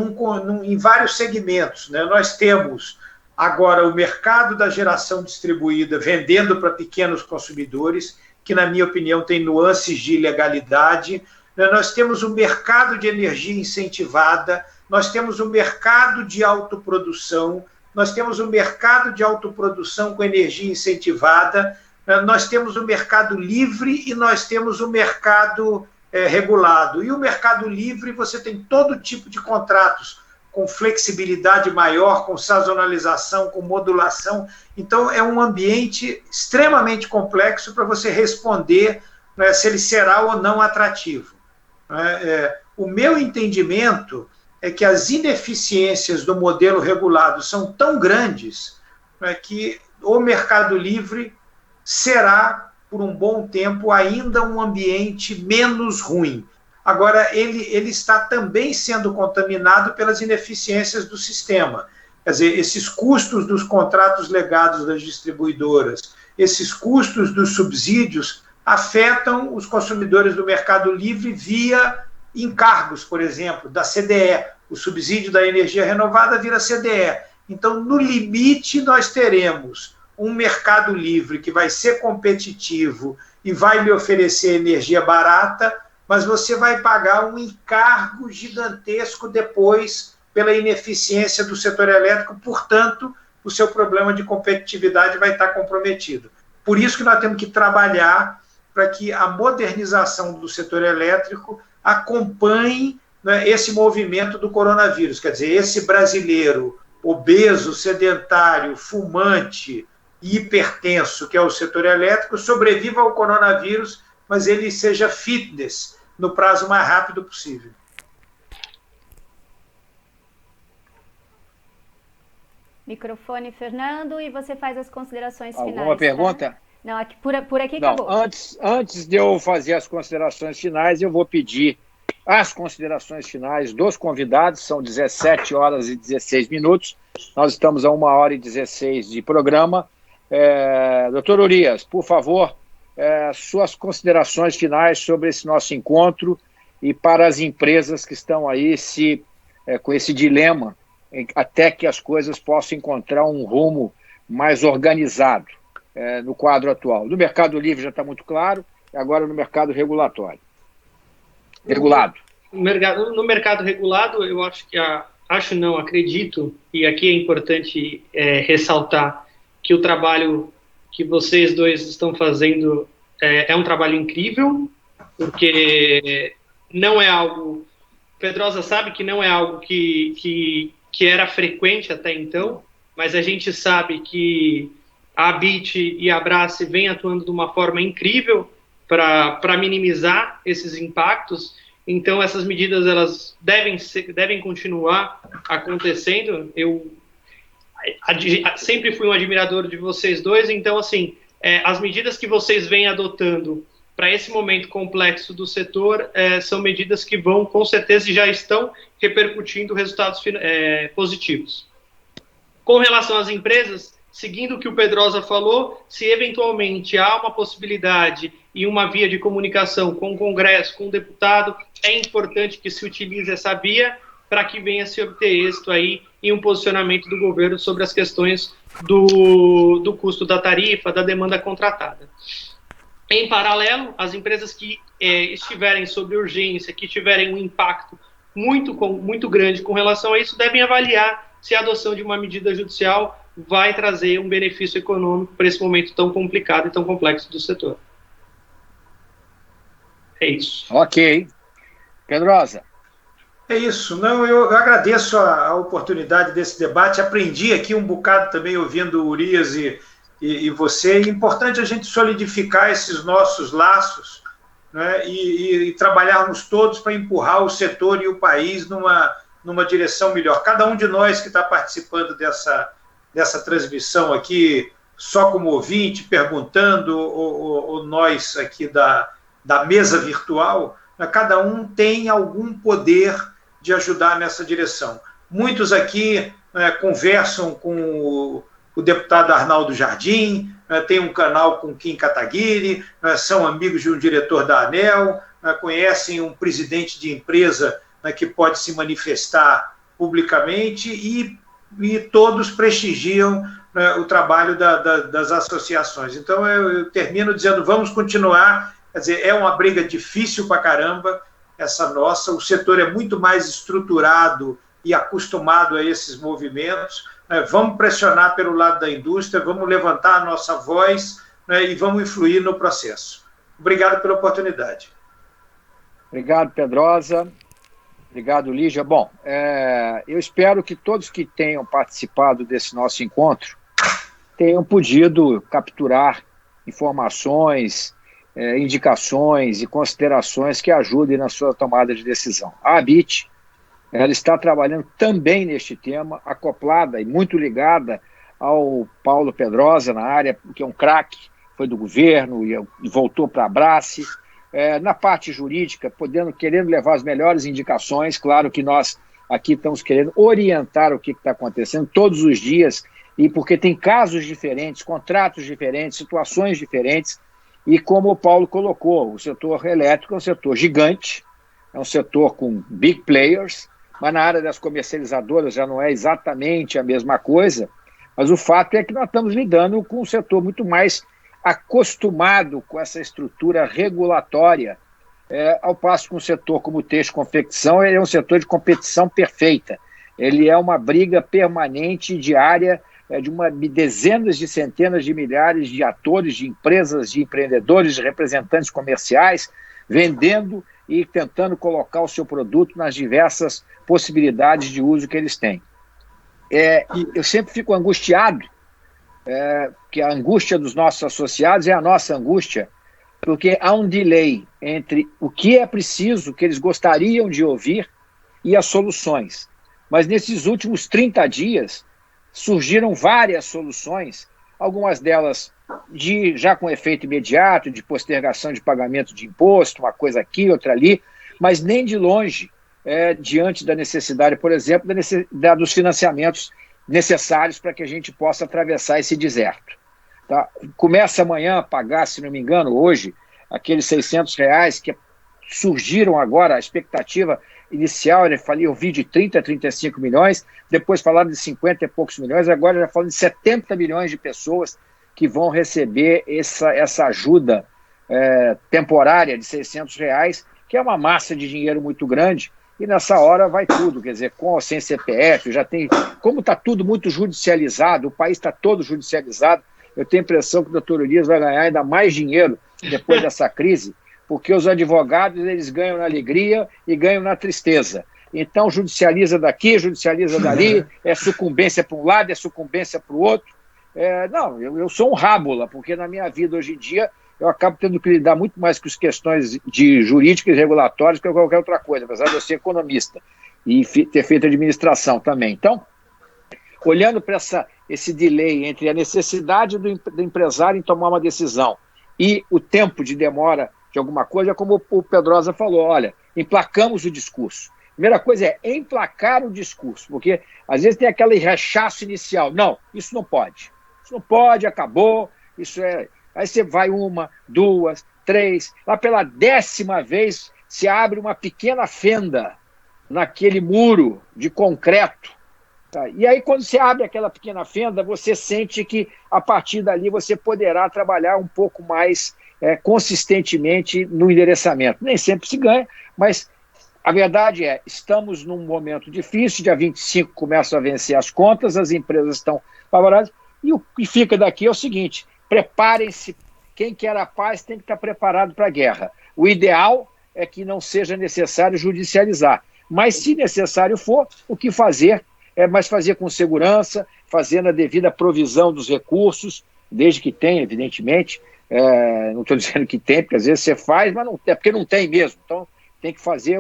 em vários segmentos. Nós temos agora o mercado da geração distribuída vendendo para pequenos consumidores, que, na minha opinião, tem nuances de ilegalidade. Nós temos o mercado de energia incentivada, nós temos o mercado de autoprodução, nós temos o mercado de autoprodução com energia incentivada, nós temos o mercado livre e nós temos o mercado regulado. E o mercado livre, você tem todo tipo de contratos, com flexibilidade maior, com sazonalização, com modulação. Então, é um ambiente extremamente complexo para você responder se ele será ou não atrativo. O meu entendimento é que as ineficiências do modelo regulado são tão grandes que o mercado livre será por um bom tempo, ainda um ambiente menos ruim. Agora, ele está também sendo contaminado pelas ineficiências do sistema. Quer dizer, esses custos dos contratos legados das distribuidoras, esses custos dos subsídios afetam os consumidores do Mercado Livre via encargos, por exemplo, da CDE. O subsídio da energia renovada vira CDE. Então, no limite, nós teremos um Mercado Livre que vai ser competitivo e vai lhe oferecer energia barata, mas você vai pagar um encargo gigantesco depois pela ineficiência do setor elétrico, portanto, o seu problema de competitividade vai estar comprometido. Por isso que nós temos que trabalhar para que a modernização do setor elétrico acompanhe, né, esse movimento do coronavírus. Quer dizer, esse brasileiro obeso, sedentário, fumante e hipertenso, que é o setor elétrico, sobreviva ao coronavírus, mas ele seja fitness no prazo mais rápido possível. Microfone, Fernando, e você faz as considerações finais. Alguma pergunta? Tá? Não, aqui, por aqui Não, acabou. antes de eu fazer as considerações finais, eu vou pedir as considerações finais dos convidados. São 17 horas e 16 minutos. Nós estamos a 1 hora e 16 de programa. Doutor Urias, por favor, suas considerações finais sobre esse nosso encontro e para as empresas que estão aí com esse dilema, até que as coisas possam encontrar um rumo mais organizado no quadro atual. No Mercado Livre já está muito claro, e agora no mercado regulado. No mercado regulado, eu acredito, e aqui é importante ressaltar que o trabalho que vocês dois estão fazendo é um trabalho incrível, porque não é algo... Pedrosa sabe que não é algo que era frequente até então, mas a gente sabe que a ABIT e a Abrace vêm atuando de uma forma incrível para minimizar esses impactos. Então, essas medidas elas devem continuar acontecendo. Eu sempre fui um admirador de vocês dois, então, assim, as medidas que vocês vêm adotando para esse momento complexo do setor são medidas que vão, com certeza, e já estão repercutindo resultados positivos. Com relação às empresas, seguindo o que o Pedrosa falou, se eventualmente há uma possibilidade e uma via de comunicação com o Congresso, com o deputado, é importante que se utilize essa via para que venha se obter êxito aí em um posicionamento do governo sobre as questões do custo da tarifa, da demanda contratada. Em paralelo, as empresas que estiverem sob urgência, que tiverem um impacto muito grande com relação a isso, devem avaliar se a adoção de uma medida judicial vai trazer um benefício econômico para esse momento tão complicado e tão complexo do setor. É isso. Ok. Pedrosa. É isso. Não, eu agradeço a oportunidade desse debate. Aprendi aqui um bocado também ouvindo o Urias e você. É importante a gente solidificar esses nossos laços, né, e trabalharmos todos para empurrar o setor e o país numa direção melhor. Cada um de nós que está participando dessa transmissão aqui, só como ouvinte, perguntando, ou nós aqui da mesa virtual, né, cada um tem algum poder de ajudar nessa direção. Muitos aqui conversam com o deputado Arnaldo Jardim, tem um canal com Kim Kataguiri, são amigos de um diretor da ANEEL, conhecem um presidente de empresa que pode se manifestar publicamente e todos prestigiam o trabalho das associações. Então, eu termino dizendo, vamos continuar. Quer dizer, é uma briga difícil pra caramba, essa nossa. O setor é muito mais estruturado e acostumado a esses movimentos. Vamos pressionar pelo lado da indústria, vamos levantar a nossa voz, e vamos influir no processo. Obrigado pela oportunidade. Obrigado, Pedrosa. Obrigado, Lígia. Bom, eu espero que todos que tenham participado desse nosso encontro tenham podido capturar informações, indicações e considerações que ajudem na sua tomada de decisão. A ABIT, ela está trabalhando também neste tema, acoplada e muito ligada ao Paulo Pedrosa na área, que é um craque, foi do governo e voltou para a Abrace. Na parte jurídica, querendo levar as melhores indicações. Claro que nós aqui estamos querendo orientar o que está acontecendo todos os dias, e porque tem casos diferentes, contratos diferentes, situações diferentes, e como o Paulo colocou, o setor elétrico é um setor gigante, é um setor com big players, mas na área das comercializadoras já não é exatamente a mesma coisa, mas o fato é que nós estamos lidando com um setor muito mais acostumado com essa estrutura regulatória, ao passo que um setor como o texto e confecção, ele é um setor de competição perfeita. Ele é uma briga permanente, diária, de dezenas de centenas de milhares de atores, de empresas, de empreendedores, de representantes comerciais, vendendo e tentando colocar o seu produto nas diversas possibilidades de uso que eles têm. E eu sempre fico angustiado, que a angústia dos nossos associados é a nossa angústia, porque há um delay entre o que é preciso, que eles gostariam de ouvir, e as soluções. Mas nesses últimos 30 dias, surgiram várias soluções, algumas delas já com efeito imediato, de postergação de pagamento de imposto, uma coisa aqui, outra ali, mas nem de longe, diante da necessidade, por exemplo, dos financiamentos necessários para que a gente possa atravessar esse deserto. Tá? Começa amanhã a pagar, se não me engano, hoje, aqueles R$600 que surgiram agora, a expectativa inicial, eu vi de 30 a 35 milhões, depois falaram de 50 e poucos milhões, agora já falam de 70 milhões de pessoas que vão receber essa ajuda temporária de R$600, que é uma massa de dinheiro muito grande, e nessa hora vai tudo, quer dizer, com ou sem CPF, já tem, como está tudo muito judicializado, o país está todo judicializado, eu tenho a impressão que o doutor Urias vai ganhar ainda mais dinheiro depois dessa crise, porque os advogados, eles ganham na alegria e ganham na tristeza. Então, judicializa daqui, judicializa dali, é sucumbência para um lado, é sucumbência para o outro. Não, eu sou um rábula, porque na minha vida hoje em dia eu acabo tendo que lidar muito mais com as questões de jurídicas e regulatórias que qualquer outra coisa, apesar de eu ser economista e ter feito administração também. Então, olhando para esse delay entre a necessidade do empresário em tomar uma decisão e o tempo de demora de alguma coisa, como o Pedrosa falou, olha, emplacamos o discurso. Primeira coisa é emplacar o discurso, porque às vezes tem aquele rechaço inicial. Não, isso não pode. Isso não pode, acabou, isso é... Aí você vai 1, 2, 3, lá pela 10ª vez se abre uma pequena fenda naquele muro de concreto. Tá? E aí quando você abre aquela pequena fenda, você sente que a partir dali você poderá trabalhar um pouco mais consistentemente no endereçamento. Nem sempre se ganha, mas a verdade é, estamos num momento difícil, dia 25 começam a vencer as contas, as empresas estão favoráveis, e o que fica daqui é o seguinte, preparem-se, quem quer a paz tem que estar preparado para a guerra. O ideal é que não seja necessário judicializar, mas se necessário for, o que fazer mas fazer com segurança, fazer na devida provisão dos recursos, desde que tenha, evidentemente, não estou dizendo que tem, porque às vezes você faz, mas não é porque não tem mesmo, então tem que fazer,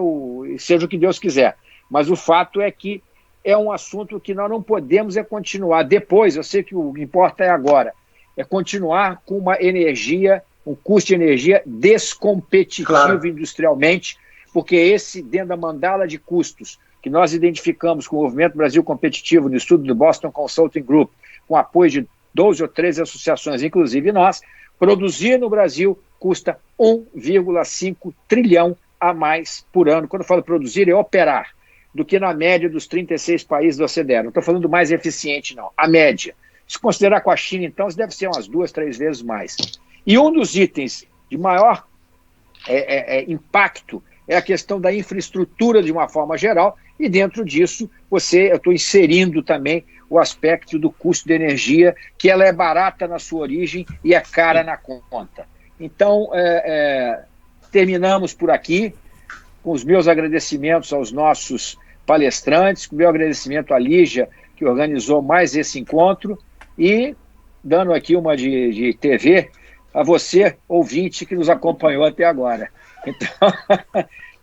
seja o que Deus quiser. Mas o fato é que é um assunto que nós não podemos continuar depois, eu sei que o que importa é agora, é continuar com uma energia, um custo de energia descompetitivo, claro, industrialmente, porque esse, dentro da mandala de custos que nós identificamos com o Movimento Brasil Competitivo, no estudo do Boston Consulting Group, com apoio de 12 ou 13 associações, inclusive nós, produzir no Brasil custa 1,5 trilhão a mais por ano. Quando eu falo produzir, é operar, do que na média dos 36 países da OCDE. Não estou falando mais eficiente, não. A média. Se considerar com a China, então, isso deve ser umas 2, 3 vezes mais. E um dos itens de maior impacto é a questão da infraestrutura de uma forma geral, e dentro disso eu estou inserindo também o aspecto do custo de energia, que ela é barata na sua origem e é cara na conta. Então, terminamos por aqui, com os meus agradecimentos aos nossos palestrantes, com o meu agradecimento à Lígia, que organizou mais esse encontro, e dando aqui uma de TV, a você, ouvinte, que nos acompanhou até agora. Então,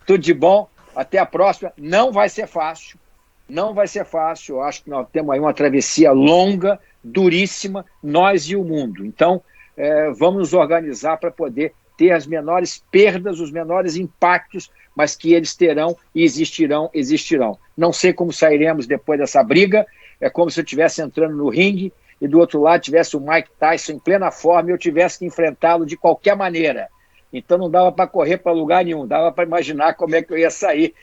tudo de bom, até a próxima. Não vai ser fácil, eu acho que nós temos aí uma travessia longa, duríssima, nós e o mundo. Então, vamos nos organizar para poder ter as menores perdas, os menores impactos, mas que eles terão e existirão. Não sei como sairemos depois dessa briga, é como se eu estivesse entrando no ringue e do outro lado tivesse o Mike Tyson em plena forma e eu tivesse que enfrentá-lo de qualquer maneira. Então não dava para correr para lugar nenhum, dava para imaginar como é que eu ia sair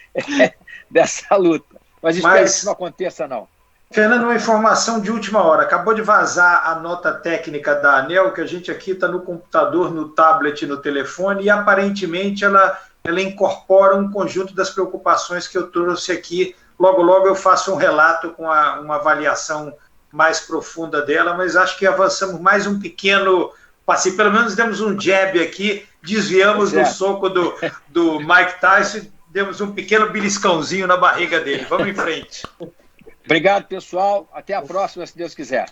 dessa luta. Mas espero que isso não aconteça, não. Fernando, uma informação de última hora. Acabou de vazar a nota técnica da ANEEL, que a gente aqui está no computador, no tablet, no telefone, e aparentemente ela incorpora um conjunto das preocupações que eu trouxe aqui. Logo, logo eu faço um relato com uma avaliação mais profunda dela, mas acho que avançamos mais um pequeno passeio. Pelo menos demos um jab aqui, desviamos do soco do Mike Tyson, demos um pequeno beliscãozinho na barriga dele. Vamos em frente. Obrigado, pessoal. Até a próxima, se Deus quiser.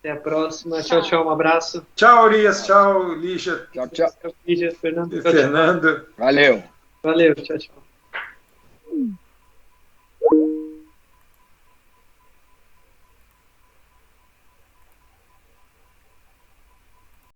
Até a próxima. Tchau, tchau. Um abraço. Tchau, Urias. Tchau, Lígia. Tchau, tchau. Lígia, Fernando. Fernando. Valeu. Valeu. Tchau, tchau.